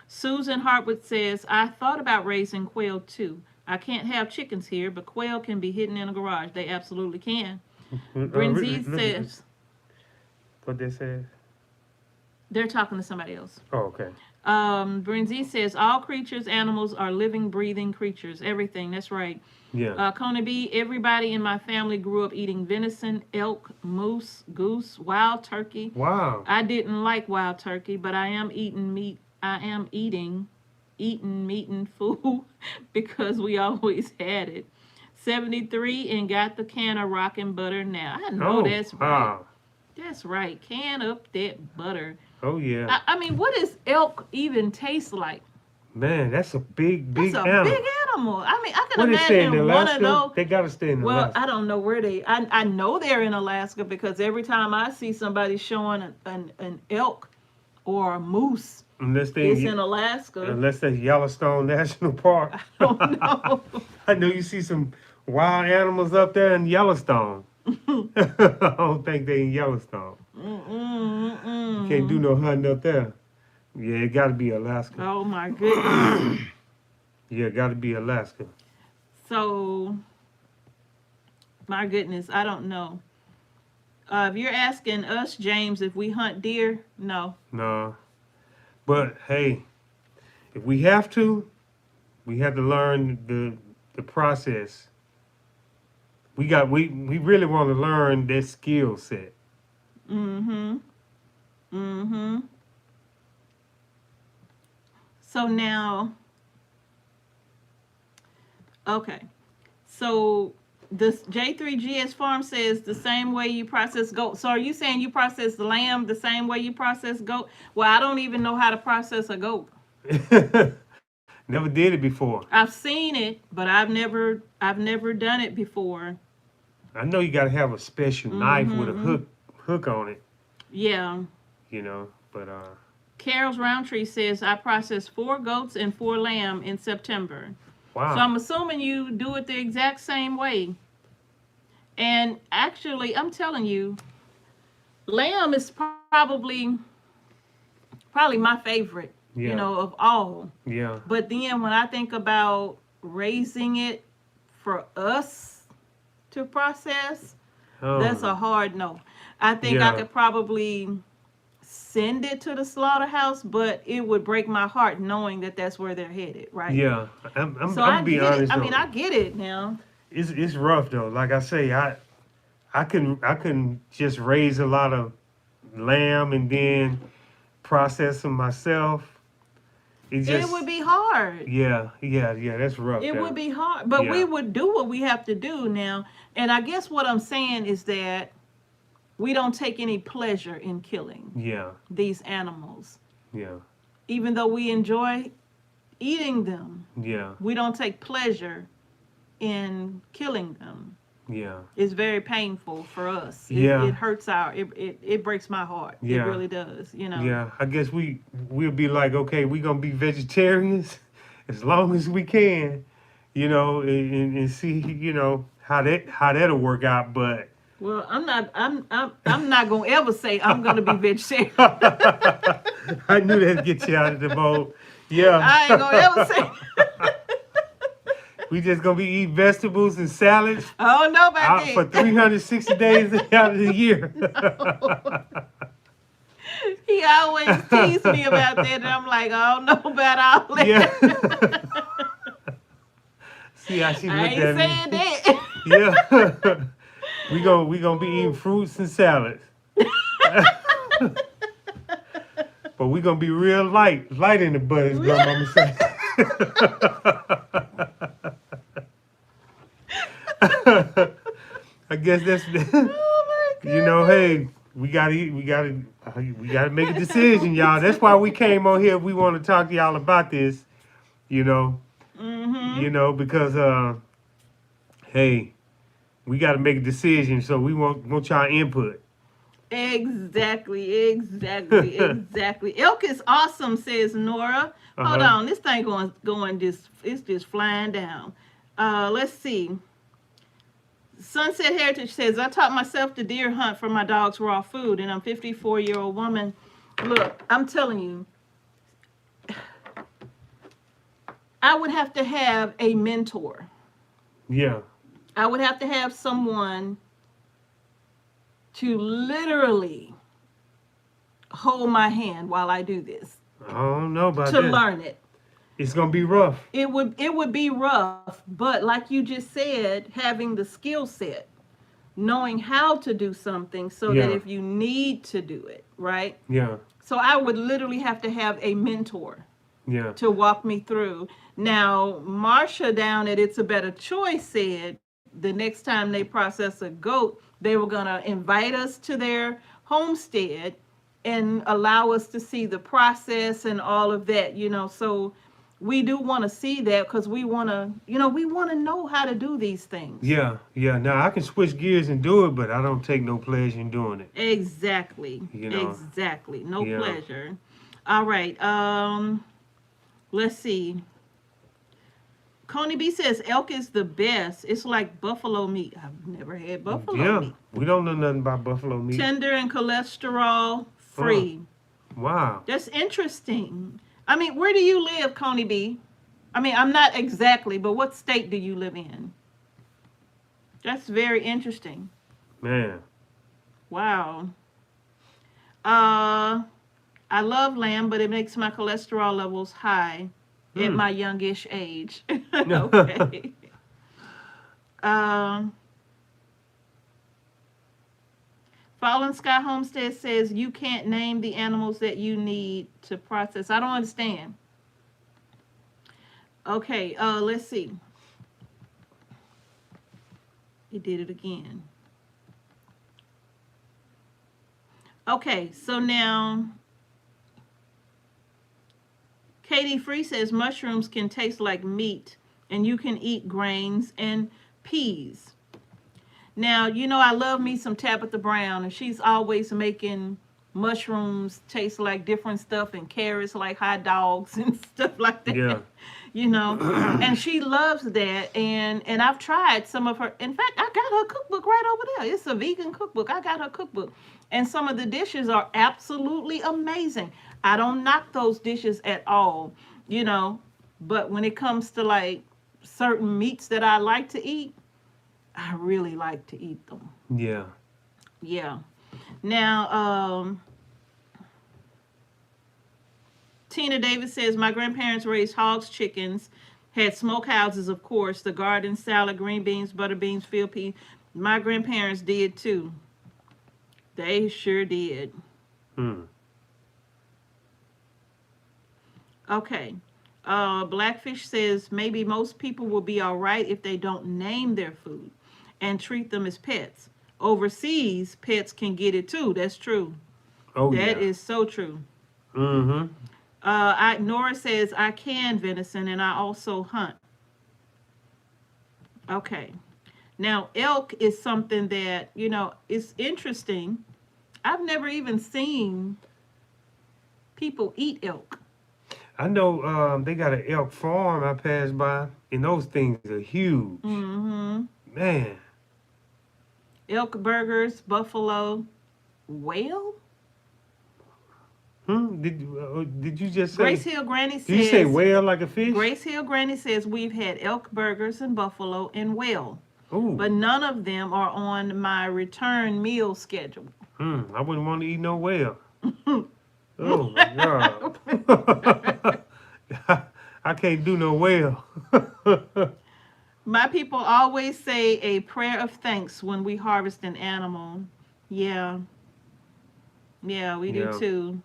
Susan Hartwood says, I thought about raising quail too. I can't have chickens here, but quail can be hidden in a garage. They absolutely can. Brinzy says, what they says? they're talking to somebody else. Oh, okay. Brinzy says, all creatures, animals are living, breathing creatures. Everything, that's right. Yeah. Kona B, everybody in my family grew up eating venison, elk, moose, goose, wild turkey. Wow. I didn't like wild turkey, but I am eating meat. Eating meat and food because we always had it. 73 and got the can of rockin' butter now. I know that's right. Wow. That's right. Can up that butter. Oh yeah. I mean, what does elk even taste like? Man, that's a big That's a animal. big animal. I mean, I can Where they stay in imagine one Alaska? of those. They gotta stay in Well, Alaska. I don't know where I know they're in Alaska because every time I see somebody showing an elk or a moose, Unless it's in Alaska. Unless that's Yellowstone National Park. I don't know. I know you see some wild animals up there in Yellowstone. I don't think they in Yellowstone. Can't do no hunting up there. Yeah, it got to be Alaska. Oh my goodness. Yeah, it got to be Alaska. So, my goodness, I don't know. If you're asking us, James, if we hunt deer, no. No, but hey, if we have to, we have to learn the process. We really want to learn that skill set. Mm-hmm. Mm-hmm. So now, okay. So this J3GS Farm says the same way you process goat. So are you saying you process the lamb the same way you process goat? Well, I don't even know how to process a goat. Never did it before. I've seen it, but I've never done it before. I know you got to have a special knife with a Mm-hmm. hook on it, Yeah. you know. But Carol's Roundtree says I processed 4 goats and 4 lamb in September. So wow. I'm assuming you do it the exact same way. And actually, I'm telling you, lamb is probably my favorite, Yeah. of all. Yeah. But then when I think about raising it for us to process, that's a hard no. I think I Yeah. could probably send it to the slaughterhouse, but it would break my heart knowing that that's where they're headed, right? Yeah. So I'm I be get it. honest I though. mean, I get it now. It's rough though. Like I say, I can just raise a lot of lamb and then process them myself. It would be hard. Yeah. That's rough. It though. would be hard, but we Yeah. would do what we have to do now. And I guess what I'm saying is that we don't take any pleasure in killing Yeah. these animals. Yeah. Even though we enjoy eating them, Yeah. we don't take pleasure in killing them. Yeah. It's very painful for us. Yeah. It hurts it breaks my heart. Yeah. It really does, Yeah. I guess we'll be like, okay, we're gonna be vegetarians as long as we can, and see, how that'll work out. But Well, I'm not gonna ever say I'm gonna be vegetarian. I knew that'd get you out of the boat. Yeah. I ain't gonna ever say. We just gonna be eating vegetables and salads I don't know about out for that. 360 days out of the year. He always teased me about that, and I'm like, I don't know about all that. Yeah. See how she I looked ain't at saying me. that. Yeah. we gonna be eating fruits and salads. But we gonna be real light in the butt, as grandmama say. I guess that's Oh my hey, we gotta make a decision, y'all. That's why we came on here. We want to talk to y'all about this, Mm-hmm. because hey, we gotta make a decision, so we want y'all input. Exactly. Elk is awesome, says Nora. Hold Uh-huh. on, this thing it's just flying down. Let's see. Sunset Heritage says, I taught myself to deer hunt for my dog's raw food, and I'm a 54-year-old woman. Look, I'm telling you, I would have to have a mentor. Yeah. I would have to have someone to literally hold my hand while I do this, I don't know about to that. learn it. It's gonna be rough. It would be rough, but like you just said, having the skill set, knowing how to do something so that Yeah. if you need to do it, right? Yeah. So I would literally have to have a mentor Yeah. to walk me through. Now, Marsha down at It's a Better Choice said the next time they process a goat, they were going to invite us to their homestead and allow us to see the process and all of that, so we do want to see that because we want to, we want to know how to do these things. Yeah. Now I can switch gears and do it, but I don't take no pleasure in doing it. Exactly. Exactly. No pleasure. All right. Let's see. Coney B says elk is the best. It's like buffalo meat. I've never had buffalo meat. We don't know nothing about buffalo meat. Tender and cholesterol free. Wow. That's interesting. I mean, where do you live, Coney B? I mean, I'm not exactly, but what state do you live in? That's very interesting. Man. Wow. Uh, I love lamb, but it makes my cholesterol levels high at Hmm. my youngish age. Okay. Um, Fallen Sky Homestead says you can't name the animals that you need to process. I don't understand. Okay, let's see. He did it again. Okay, so now Katie Free says mushrooms can taste like meat and you can eat grains and peas. Now, you know, I love me some Tabitha Brown, and she's always making mushrooms taste like different stuff and carrots like hot dogs and stuff like that. Yeah. You know, and she loves that. And I've tried some of her. In fact, I got her cookbook right over there. It's a vegan cookbook. I got her cookbook, and some of the dishes are absolutely amazing. I don't knock those dishes at all, you know, but when it comes to like certain meats that I like to eat, I really like to eat them. Yeah. Yeah. Now, Tina Davis says, my grandparents raised hogs, chickens, had smokehouses, of course, the garden, salad, green beans, butter beans, field peas. My grandparents did too. They sure did. Hmm. Okay. Blackfish says, maybe most people will be all right if they don't name their food and treat them as pets. Overseas, pets can get it too. That's true. Oh That yeah. is so true. Mm-hmm. Nora says, I can venison and I also hunt. Okay. Now, elk is something that, you know, is interesting. I've never even seen people eat elk. I know they got an elk farm I passed by, and those things are huge. Mm-hmm. Man. Elk burgers, buffalo, whale? Did you just say? Grace Hill Granny Did you say says, whale like a fish? Grace Hill Granny says, we've had elk burgers and buffalo and whale, Ooh. but none of them are on my return meal schedule. I wouldn't want to eat no whale. Oh my God. I can't do no whale. My people always say a prayer of thanks when we harvest an animal. Yeah. Yeah, we do Yeah. too.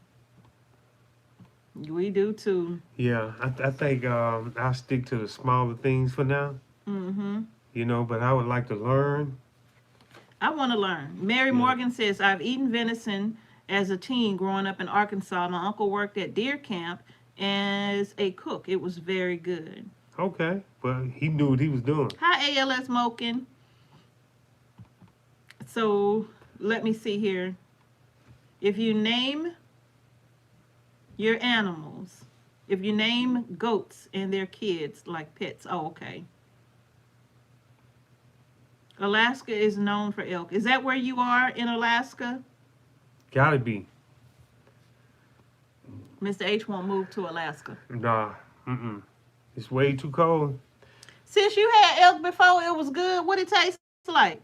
We do too. Yeah, I think I'll stick to the smaller things for now. Mm-hmm. You know, but I would like to learn. I want to learn. Mary Yeah. Morgan says, I've eaten venison as a teen growing up in Arkansas. My uncle worked at deer camp as a cook. It was very good. Okay, but he knew what he was doing. Hi, ALS Moken. So let me see here. If you name your animals, if you name goats and their kids like pets, oh, okay. Alaska is known for elk. Is that where you are in Alaska? Gotta be. Mr. H won't move to Alaska. Nah, it's way too cold. Since you had elk before, it was good. What it tastes like?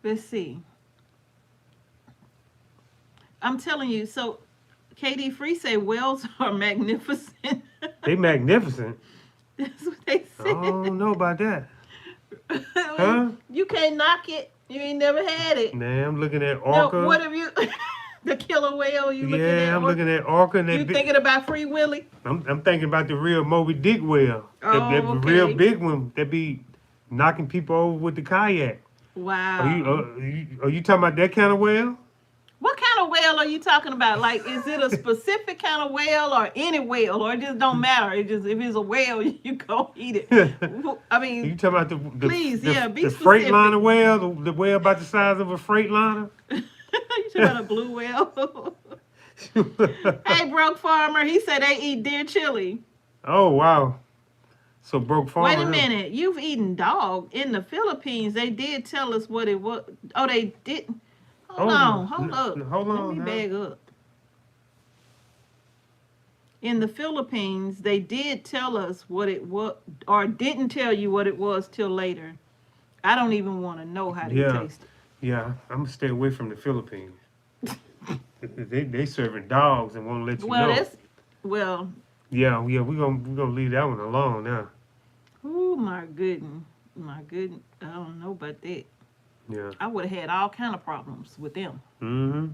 Let's see. I'm telling you. So, KD Free say whales are magnificent. They magnificent. That's what they I said. don't know about that. Huh? You can't knock it. You ain't never had it. Nah, I'm looking at No, orca. what have you? The killer whale. You looking at? Yeah, I'm looking at orca. And You that thinking about Free Willy? I'm thinking about the real Moby Dick whale. Oh, that okay. real big one that be knocking people over with the kayak. Wow. Are you talking about that kind of whale? What kind of whale are you talking about? Like, is it a specific kind of whale or any whale, or it just don't matter? It just if it's a whale, you go eat it. I mean, You talking about the please, the, yeah, be the specific. Freightliner whale, the whale about the size of a Freightliner? you talking about a blue whale? Hey, broke farmer, he said they eat deer chili. Oh wow, So broke Wait farmer. a minute. You've eaten dog in the Philippines. They did tell us what it was. Oh, they didn't. Hold on. Hold up. Hold Let on me now. bag up. In the Philippines, they did tell us what it was, or didn't tell you what it was till later. I don't even want to know how they Yeah, tasted. yeah. I'm gonna stay away from the Philippines. They serving dogs and won't let you Well, know. that's well. Yeah. We gonna leave that one alone now. Oh my goodness. I don't know about that. Yeah. I would have had all kind of problems with them. Mm-hmm.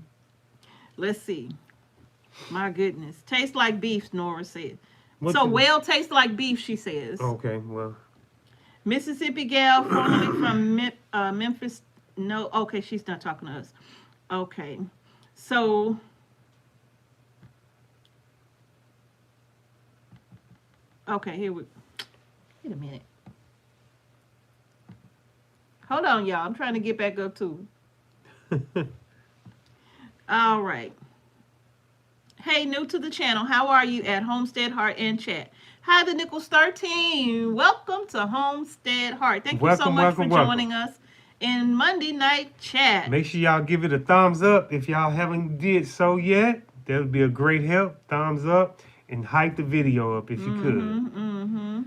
Let's see. My goodness, tastes like beef. Nora said. What So you? whale tastes like beef. She says. Okay. Well. Mississippi gal, formerly from Memphis. No, okay, she's not talking to us. Okay, so okay, here we. Wait a minute. Hold on, y'all. I'm trying to get back up to. All right. Hey, new to the channel. How are you at Homestead Heart and chat? Hi, the Nichols 13. Welcome to Homestead Heart. Thank you so much for joining us in Monday Night Chat. Make sure y'all give it a thumbs up if y'all haven't did so yet. That would be a great help. Thumbs up and hype the video up if you could. Mm-hmm.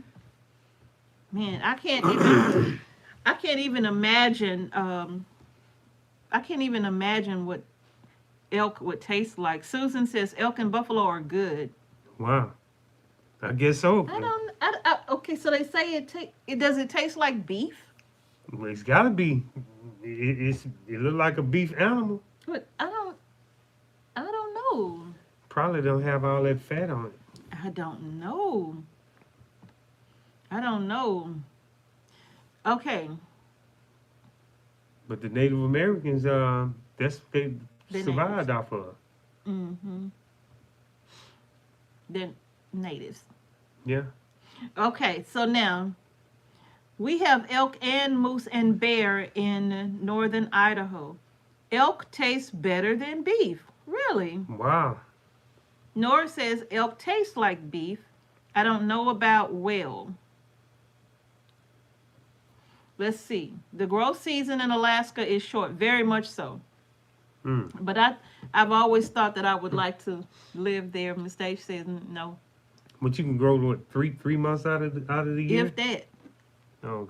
Man, I can't even imagine. I can't even imagine what elk would taste like. Susan says elk and buffalo are good. Wow. I guess so. Okay, so they say it does it taste like beef? Well, it's gotta be. It look like a beef animal. But I don't know. Probably don't have all that fat on it. I don't know. I don't know. Okay. But the Native Americans, they survived off of. Mm-hmm. They're natives. Yeah. Okay, so now we have elk and moose and bear in northern Idaho. Elk tastes better than beef. Really? Wow. Nora says elk tastes like beef. I don't know about whale. Let's see. The growth season in Alaska is short, very much so. Mm. But I've always thought that I would like to live there. Miss Dave says no. But you can grow what 3 months out of the year. If that. Oh,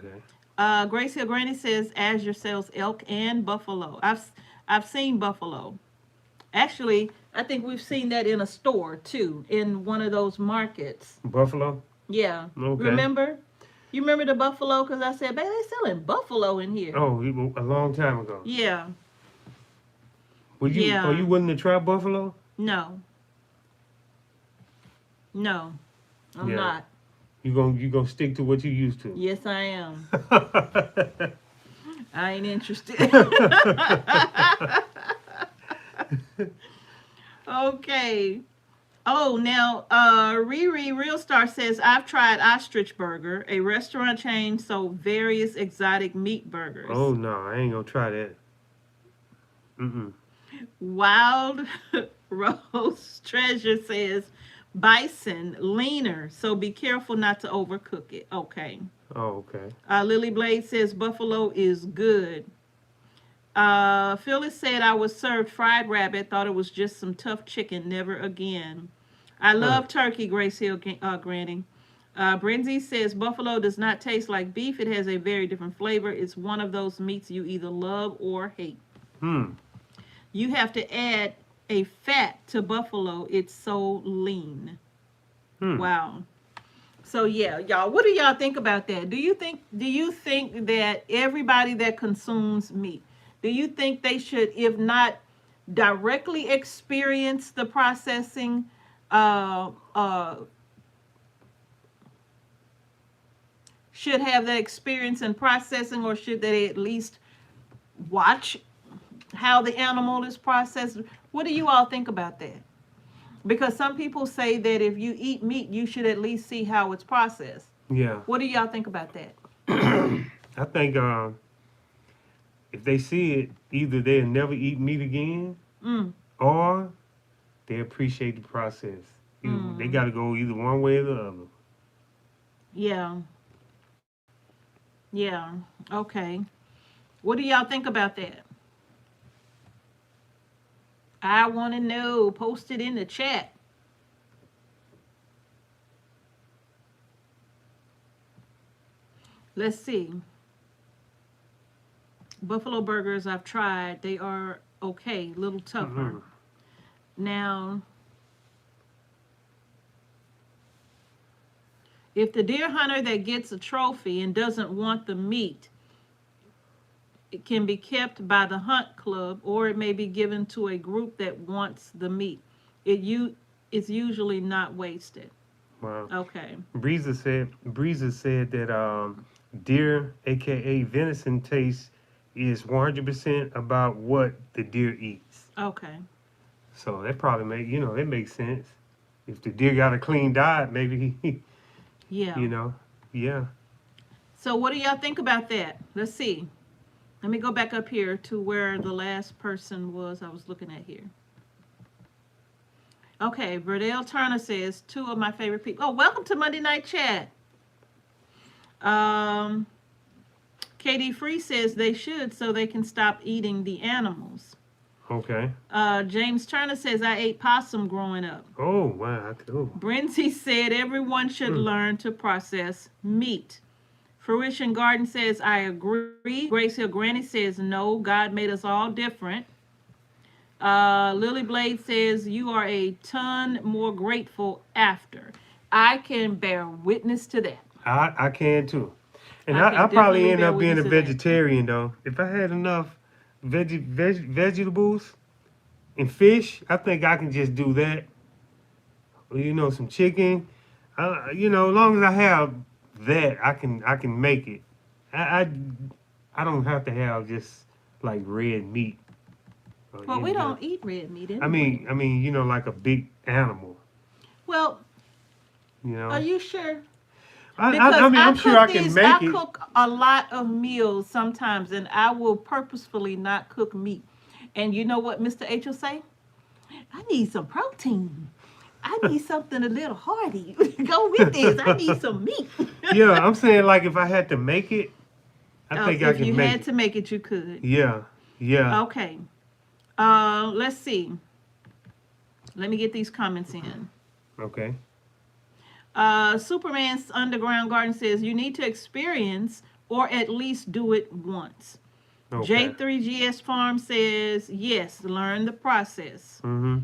okay. Grace Hill Granny says Azure sells elk and buffalo. I've seen buffalo. Actually, I think we've seen that in a store too, in one of those markets. Buffalo. Yeah. Okay. Remember? You remember the buffalo? Because I said, baby, they're selling buffalo in here. Oh, a long time ago. Yeah. Would you? Yeah. Are you willing to try buffalo? No. No. I'm not. You gonna stick to what you used to? Yes, I am. I ain't interested. Okay. Oh, now, Riri Real Star says, I've tried Ostrich Burger, a restaurant chain sold various exotic meat burgers. Oh, no, I ain't gonna try that. Wild Rose Treasure says, bison, leaner, so be careful not to overcook it. Okay. Oh, okay. Lily Blade says, buffalo is good. Phyllis said, I was served fried rabbit, thought it was just some tough chicken, never again. I love turkey, Grace Hill Granny. Brenzy says, buffalo does not taste like beef. It has a very different flavor. It's one of those meats you either love or hate. You have to add a fat to buffalo. It's so lean. Wow. So yeah, y'all, what do y'all think about that? Do you think that everybody that consumes meat, do you think they should, if not directly experience the processing, should have that experience in processing, or should they at least watch how the animal is processed? What do you all think about that? Because some people say that if you eat meat, you should at least see how it's processed. Yeah. What do y'all think about that? I think if they see it, either they'll never eat meat again, or they appreciate the process. They got to go either one way or the other. Yeah. Yeah. Okay. What do y'all think about that? I want to know. Post it in the chat. Let's see. Buffalo burgers I've tried. They are okay, a little tougher. Mm-mm. Now, if the deer hunter that gets a trophy and doesn't want the meat, it can be kept by the hunt club or it may be given to a group that wants the meat. It's usually not wasted. Wow. Okay. Breeza said that deer, aka venison, taste is 100% about what the deer eats. Okay. So that probably it makes sense. If the deer got a clean diet, maybe he, Yeah. yeah. So what do y'all think about that? Let's see. Let me go back up here to where the last person was I was looking at here. Okay, Verdell Turner says, two of my favorite people. Oh, welcome to Monday Night Chat. Um, KD Free says they should so they can stop eating the animals. Okay. James Turner says, I ate possum growing up. Oh wow. Cool. Brenty said, everyone should learn to process meat. Fruition Garden says, I agree. Grace Hill Granny says, no, God made us all different. Lily Blade says, you are a ton more grateful after. I can bear witness to that. I can too. And I can I probably definitely end bear up being a witness to that. vegetarian though. If I had enough vegetables and fish, I think I can just do that. Or, some chicken. As long as I have that, I can make it. I I, I don't have to have just like red meat. Well, we Just, don't eat red meat I anyway. mean, like a big animal. Well, You are know, you sure? I, I, Because I mean, I'm sure I can I make it. cook a lot of meals sometimes, and I will purposefully not cook meat. And you know what Mr. H will say? I need some protein. I need something a little hearty. Go with this. I need some meat. Yeah, I'm saying like if I had to make it, I Oh, think I if you can make had it. to make it, you could. Yeah, yeah. Okay. Let's see. Let me get these comments in. Okay. Superman's Underground Garden says you need to experience or at least do it once. Okay. J3GS Farm says yes, learn the process. Mm-hmm.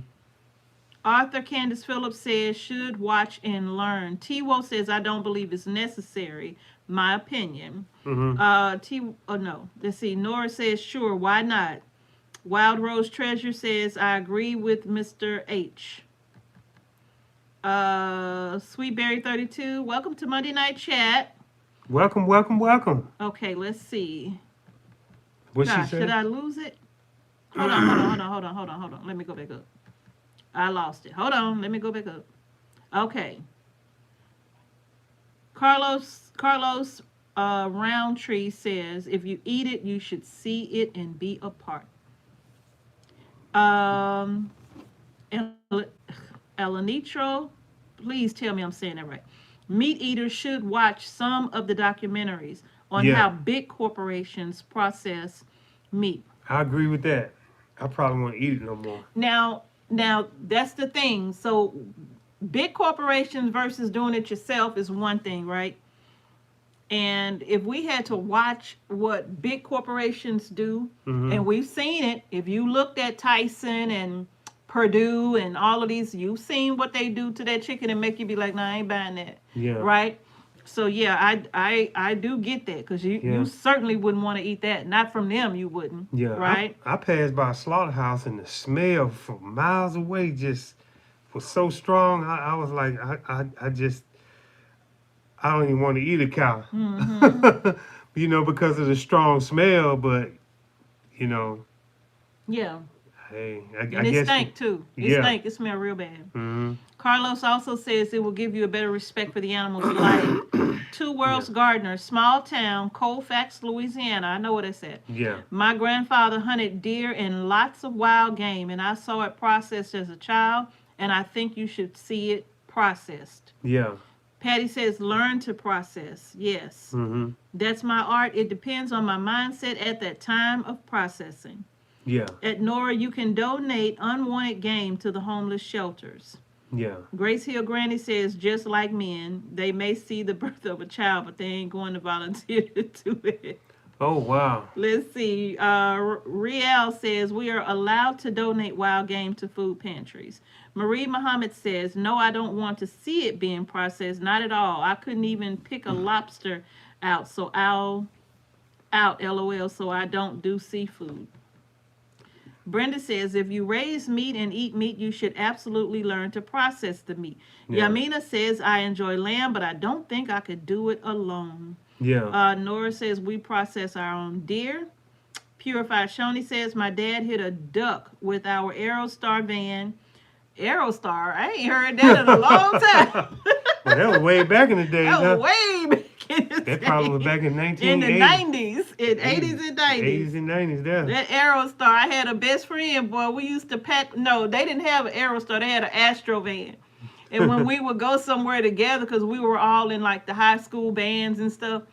Arthur Candace Phillips says should watch and learn. T-Wo says I don't believe it's necessary. My opinion. Mm-hmm. No. Let's see. Nora says sure, why not? Wild Rose Treasure says I agree with Mr. H. Sweetberry 32, welcome to Monday Night Chat. Welcome, welcome, welcome. Okay, let's see. What she Gosh, should say? I lose it? Hold on. Let me go back up. I lost it. Hold on, let me go back up. Okay. Carlos Roundtree says if you eat it, you should see it and be a part. Um, Elanitro, please tell me I'm saying that right. Meat eaters should watch some of the documentaries on how Yeah, big corporations process meat. I agree with that. I probably won't eat it no more. Now that's the thing. So big corporations versus doing it yourself is one thing, right? And if we had to watch what big corporations do, Mm-hmm. and we've seen it, if you looked at Tyson and Purdue and all of these, you've seen what they do to that chicken and make you be like, nah, I ain't buying that, Yeah, right? So yeah, I do get that because you yeah, certainly wouldn't want to eat that. Not from them, you wouldn't, yeah. right? I passed by a slaughterhouse and the smell from miles away just was so strong. I was like, I don't even want to eat a cow. Mm-hmm. Because of the strong smell, but you know, Yeah, hey, I and it guess, stank too. It yeah. stank. It smelled real bad. Mm-hmm. Carlos also says it will give you a better respect for the animals you like. Two Yeah, Worlds Gardener, small town, Colfax, Louisiana. I know what it's at. yeah, My grandfather hunted deer and lots of wild game, and I saw it processed as a child, and I think you should see it processed. yeah. Patty says, learn to process. Yes. Mm-hmm. That's my art. It depends on my mindset at that time of processing. Yeah. At Nora, you can donate unwanted game to the homeless shelters. Yeah. Grace Hill Granny says, just like men, they may see the birth of a child, but they ain't going to volunteer to do it. Oh, wow. Let's see. Riel says, we are allowed to donate wild game to food pantries. Marie Muhammad says, no, I don't want to see it being processed. Not at all. I couldn't even pick a lobster out, LOL, so I don't do seafood. Brenda says, if you raise meat and eat meat, you should absolutely learn to process the meat. Yeah. Yamina says, I enjoy lamb, but I don't think I could do it alone. Yeah. Nora says, we process our own deer. Purified Shoni says, my dad hit a duck with our Aerostar van. Aerostar? I ain't heard that in a long time. Well, that was way back in the days, That was huh? way back in the That probably was back in in the 1980s. 90s, in 80s and 90s. 80s and 90s, there. That Aerostar, I had a best friend, boy, we used to pack, no, they didn't have an Aerostar, they had an Astro van. And when we would go somewhere together, because we were all in like the high school bands and stuff,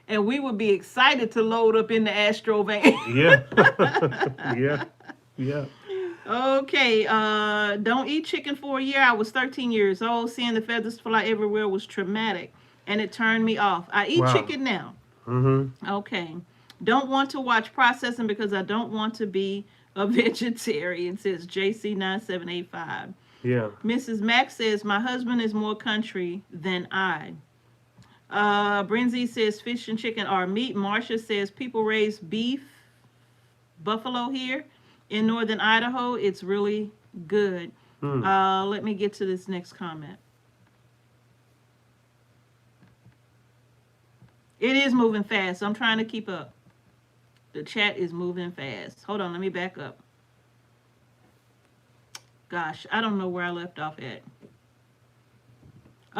and we would be excited to load up in the Astro van. Yeah. Yeah. Yeah. Okay, don't eat chicken for a year. I was 13 years old. Seeing the feathers fly everywhere was traumatic, and it turned me off. I eat Wow. chicken now. Mm-hmm. Okay. Don't want to watch processing because I don't want to be a vegetarian, says JC9785. Yeah. Mrs. Mack says, my husband is more country than I. Brinzy says, fish and chicken are meat. Marcia says, people raise beef, buffalo here in northern Idaho. It's really good. Let me get to this next comment. It is moving fast. I'm trying to keep up. The chat is moving fast. Hold on, let me back up. Gosh, I don't know where I left off at.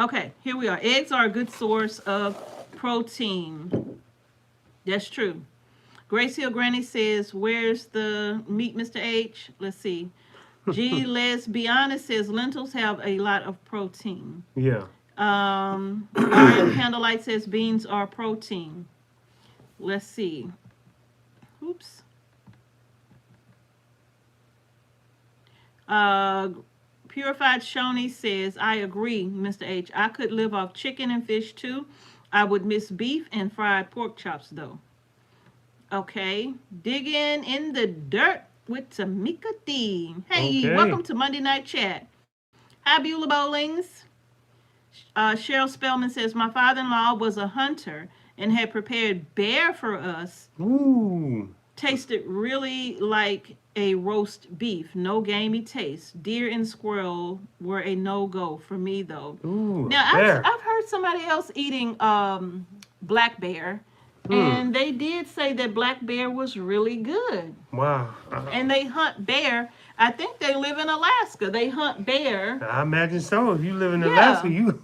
Okay, here we are. Eggs are a good source of protein. That's true. Grace Hill Granny says, where's the meat, Mr. H? Let's see. G. Lesbiana says, lentils have a lot of protein. Yeah. Ryan Candlelight says, beans are protein. Let's see. Oops. Purified Shoni says, I agree, Mr. H. I could live off chicken and fish too. I would miss beef and fried pork chops though. Okay. Digging in the dirt with Tamika D. Hey, Okay. welcome to Monday Night Chat. Hi, Beulah Bowlings. Cheryl Spellman says, my father-in-law was a hunter and had prepared bear for us. Ooh. Tasted really like a roast beef. No gamey taste. Deer and squirrel were a no-go for me, though. Ooh. Now, bear. I've heard somebody else eating black bear, and they did say that black bear was really good. Wow. And they hunt bear. I think they live in Alaska. They hunt bear. I imagine so. If you live in Yeah. Alaska, you.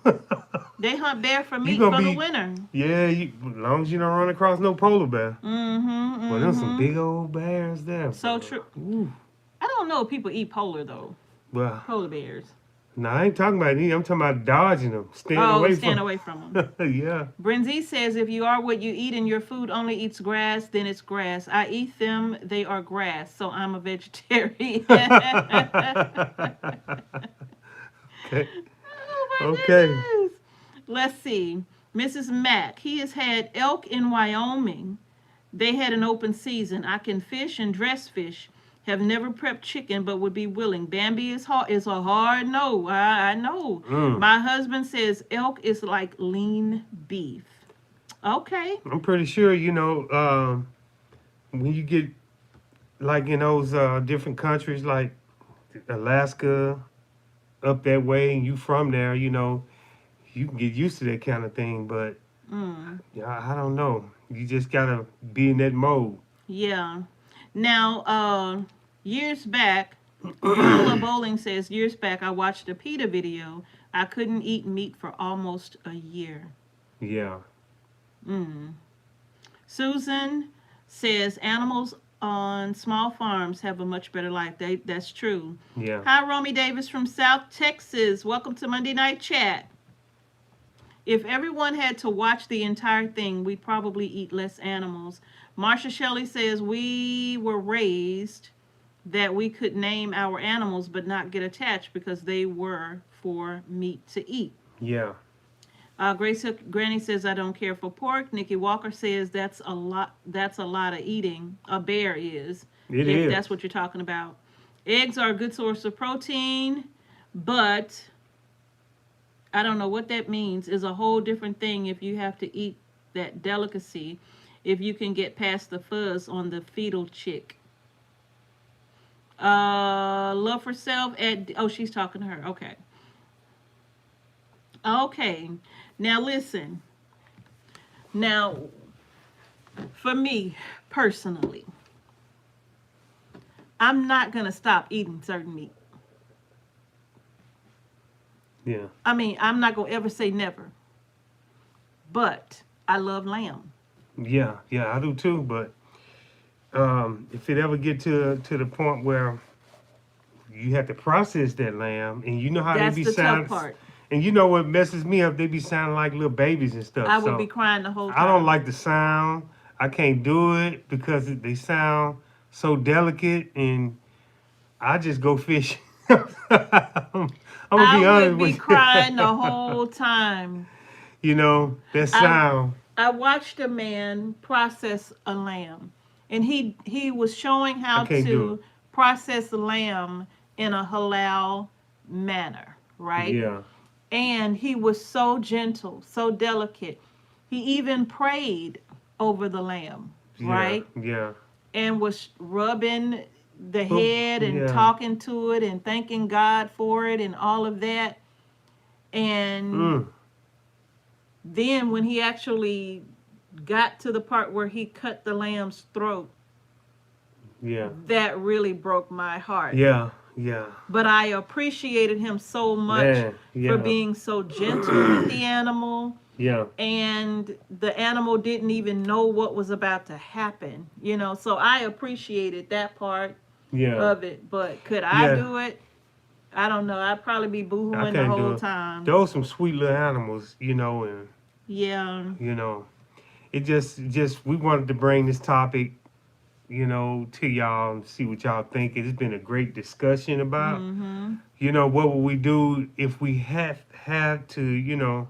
They hunt bear for meat gonna for the be- winter. Yeah, as long as you don't run across no polar bear. Mm-hmm. Well, there's some big old bears there. So true. Ooh. I don't know if people eat polar, though. Well, Polar bears. no, I ain't talking about it. I'm talking about dodging them. Staying away from them. Yeah. Brinzy says, if you are what you eat and your food only eats grass, then it's grass. I eat them, they are grass, so I'm a vegetarian. Okay. Oh my Okay. goodness. Let's see. Mrs. Mack, he has had elk in Wyoming. They had an open season. I can fish and dress fish. Have never prepped chicken, but would be willing. Bambi is hard. It's a hard no. I know. My husband says elk is like lean beef. Okay. I'm pretty sure, when you get like in those different countries like Alaska, up that way, and you from there, you can get used to that kind of thing. But yeah, I don't know. You just gotta be in that mode. Yeah. Now, years back, Paula Bowling says, years back, I watched a PETA video. I couldn't eat meat for almost a year. Yeah. Susan says, animals on small farms have a much better life. That's true. Yeah. Hi, Romy Davis from South Texas. Welcome to Monday Night Chat. If everyone had to watch the entire thing, we'd probably eat less animals. Marsha Shelley says we were raised that we could name our animals but not get attached because they were for meat to eat. Yeah. Grace Granny says I don't care for pork. Nikki Walker says that's a lot. That's a lot of eating. A bear is. It If is. that's what you're talking about. Eggs are a good source of protein, but I don't know what that means. Is a whole different thing if you have to eat that delicacy. If you can get past the fuzz on the fetal chick. Love for self. She's talking to her. Okay. Okay. Now listen. Now, for me personally, I'm not gonna stop eating certain meat. Yeah. I mean, I'm not gonna ever say never. But I love lamb. Yeah. Yeah. I do too. But if it ever get to the point where you have to process that lamb, and you know how That's they be the sound, tough part. and you know what messes me up, they be sounding like little babies and stuff. I would so be crying the whole time. I don't like the sound. I can't do it because they sound so delicate, and I just go fishing. I'm gonna be I honest would be with you. crying the whole time. You know that I sound. I watched a man process a lamb, and he was showing I how can't do to process lamb in a halal manner, it. right? Yeah. And he was so gentle, so delicate. He even prayed over the lamb, Yeah. right? Yeah. And was rubbing the Oh, head and yeah. talking to it and thanking God for it and all of that. And Mm. then when he actually got to the part where he cut the lamb's throat, Yeah. that really broke my heart. Yeah. Yeah. But I appreciated him so much Man. Yeah. for being so gentle with the animal. Yeah. And the animal didn't even know what was about to happen, so I appreciated that part Yeah. of it. But could I Yeah. do it? I don't know. I'd probably be I boohooing the can't do whole it. time. Those some sweet little animals, and Yeah. it just we wanted to bring this topic, to y'all and see what y'all think. It's been a great discussion about, Mm-hmm. What would we do if we had to,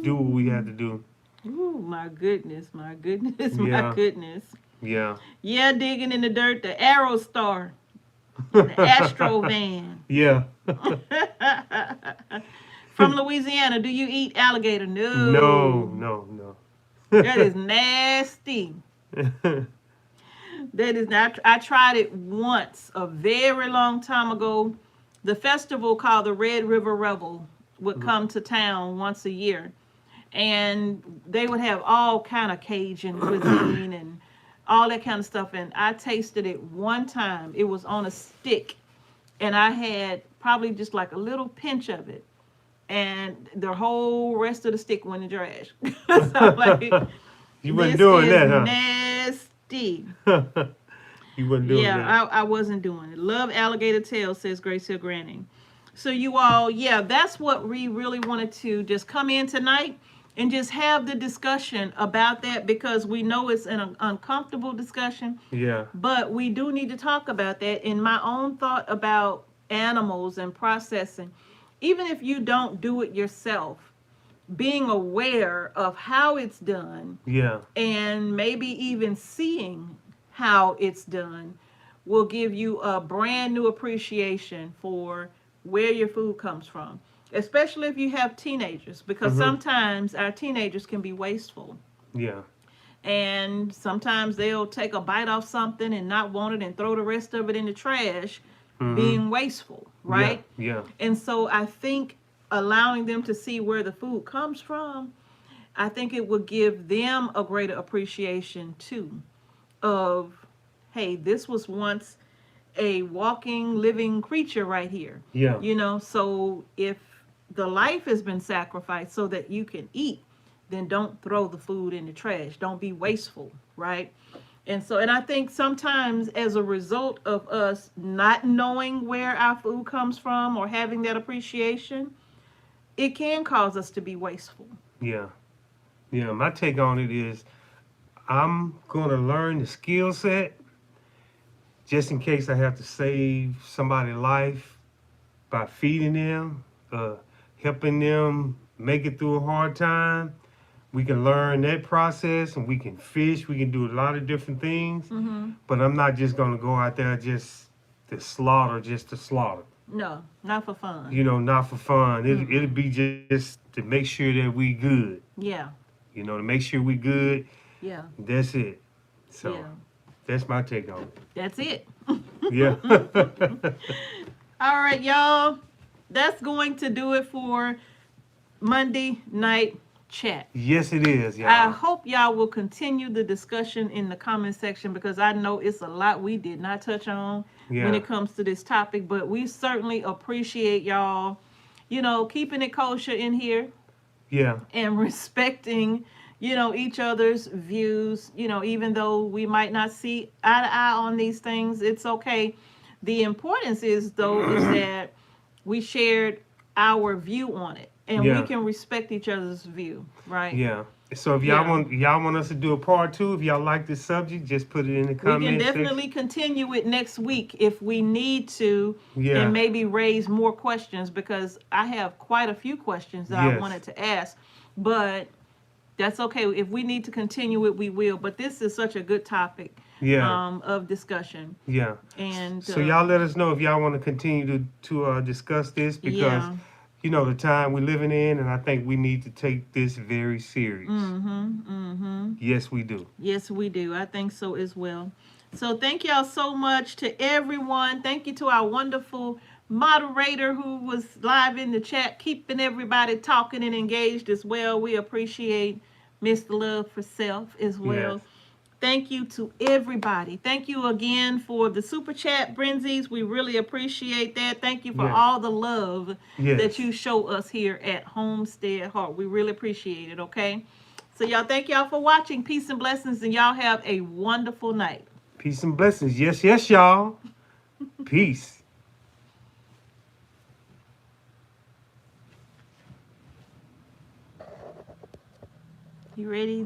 do what we had to do. Ooh, my goodness, my goodness, my Yeah. goodness. Yeah. Yeah, digging in the dirt, the Arrow Star, the Astro Van. Yeah. From Louisiana, do you eat alligator? No. That is nasty. That is not. I tried it once a very long time ago. The festival called the Red River Revel would come to town once a year, and they would have all kind of Cajun cuisine and all that kind of stuff. And I tasted it one time. It was on a stick, and I had probably just like a little pinch of it, and the whole rest of the stick went in the trash. So like, You wasn't doing that, huh? Nasty. You wasn't doing that. Yeah, I wasn't doing it. Love alligator tail, says Grace Hill Granny. So you all, that's what we really wanted to just come in tonight and just have the discussion about that, because we know it's an uncomfortable discussion, Yeah. but we do need to talk about that. In my own thought about animals and processing, even if you don't do it yourself, being aware of how it's done Yeah. and maybe even seeing how it's done will give you a brand new appreciation for where your food comes from, especially if you have teenagers, because sometimes our teenagers can be wasteful. Yeah. And sometimes they'll take a bite off something and not want it and throw the rest of it in the trash, being wasteful, right? Yeah. And so I think allowing them to see where the food comes from, I think it would give them a greater appreciation too of, hey, this was once a walking, living creature right here. Yeah. So if the life has been sacrificed so that you can eat, then don't throw the food in the trash. Don't be wasteful, right? And I think sometimes as a result of us not knowing where our food comes from or having that appreciation, it can cause us to be wasteful. Yeah. Yeah. My take on it is I'm going to learn the skill set just in case I have to save somebody's life by feeding them, helping them make it through a hard time. We can learn that process and we can fish. We can do a lot of different things. Mm-hmm. But I'm not just going to go out there just to slaughter. No, not for fun. Not for fun. It'll Mm-mm. be just to make sure that we good. Yeah, To make sure we good. yeah, That's it. So yeah. that's my take on That's it. it. Yeah. All right, y'all. That's going to do it for Monday night chat. Yes, it is, I y'all. hope y'all will continue the discussion in the comment section because I know it's a lot we did not touch on when Yeah. it comes to this topic, but we certainly appreciate y'all, keeping it kosher in here Yeah. and respecting, each other's views, even though we might not see eye to eye on these things, it's okay. The importance is, though, is that we shared our view on it and we Yeah. can respect each other's view, right? Yeah. So if Yeah. y'all want us to do a part two, if y'all like this subject, just put it in the We can comment definitely section. continue it next week if we need to Yeah. and maybe raise more questions because I have quite a few questions that I Yes. wanted to ask. But that's okay. If we need to continue it, we will. But this is such a good topic Yeah. of discussion. Yeah. And So y'all let us know if y'all want to continue to discuss this because yeah. the time we're living in, and I think we need to take this very serious. Mm-hmm. Mm-hmm. Yes, we do. Yes, we do. I think so as well. So thank y'all so much to everyone. Thank you to our wonderful moderator who was live in the chat, keeping everybody talking and engaged as well. We appreciate Miss Love for Self as Yes. well. Thank you to everybody. Thank you again for the super chat, Brenzies. We really appreciate that. Thank you for Yes. all the love that Yes. you show us here at Homestead Heart. We really appreciate it, okay? So y'all, thank y'all for watching. Peace and blessings, and y'all have a wonderful night. Peace and blessings. Yes, yes, y'all. Peace. You ready?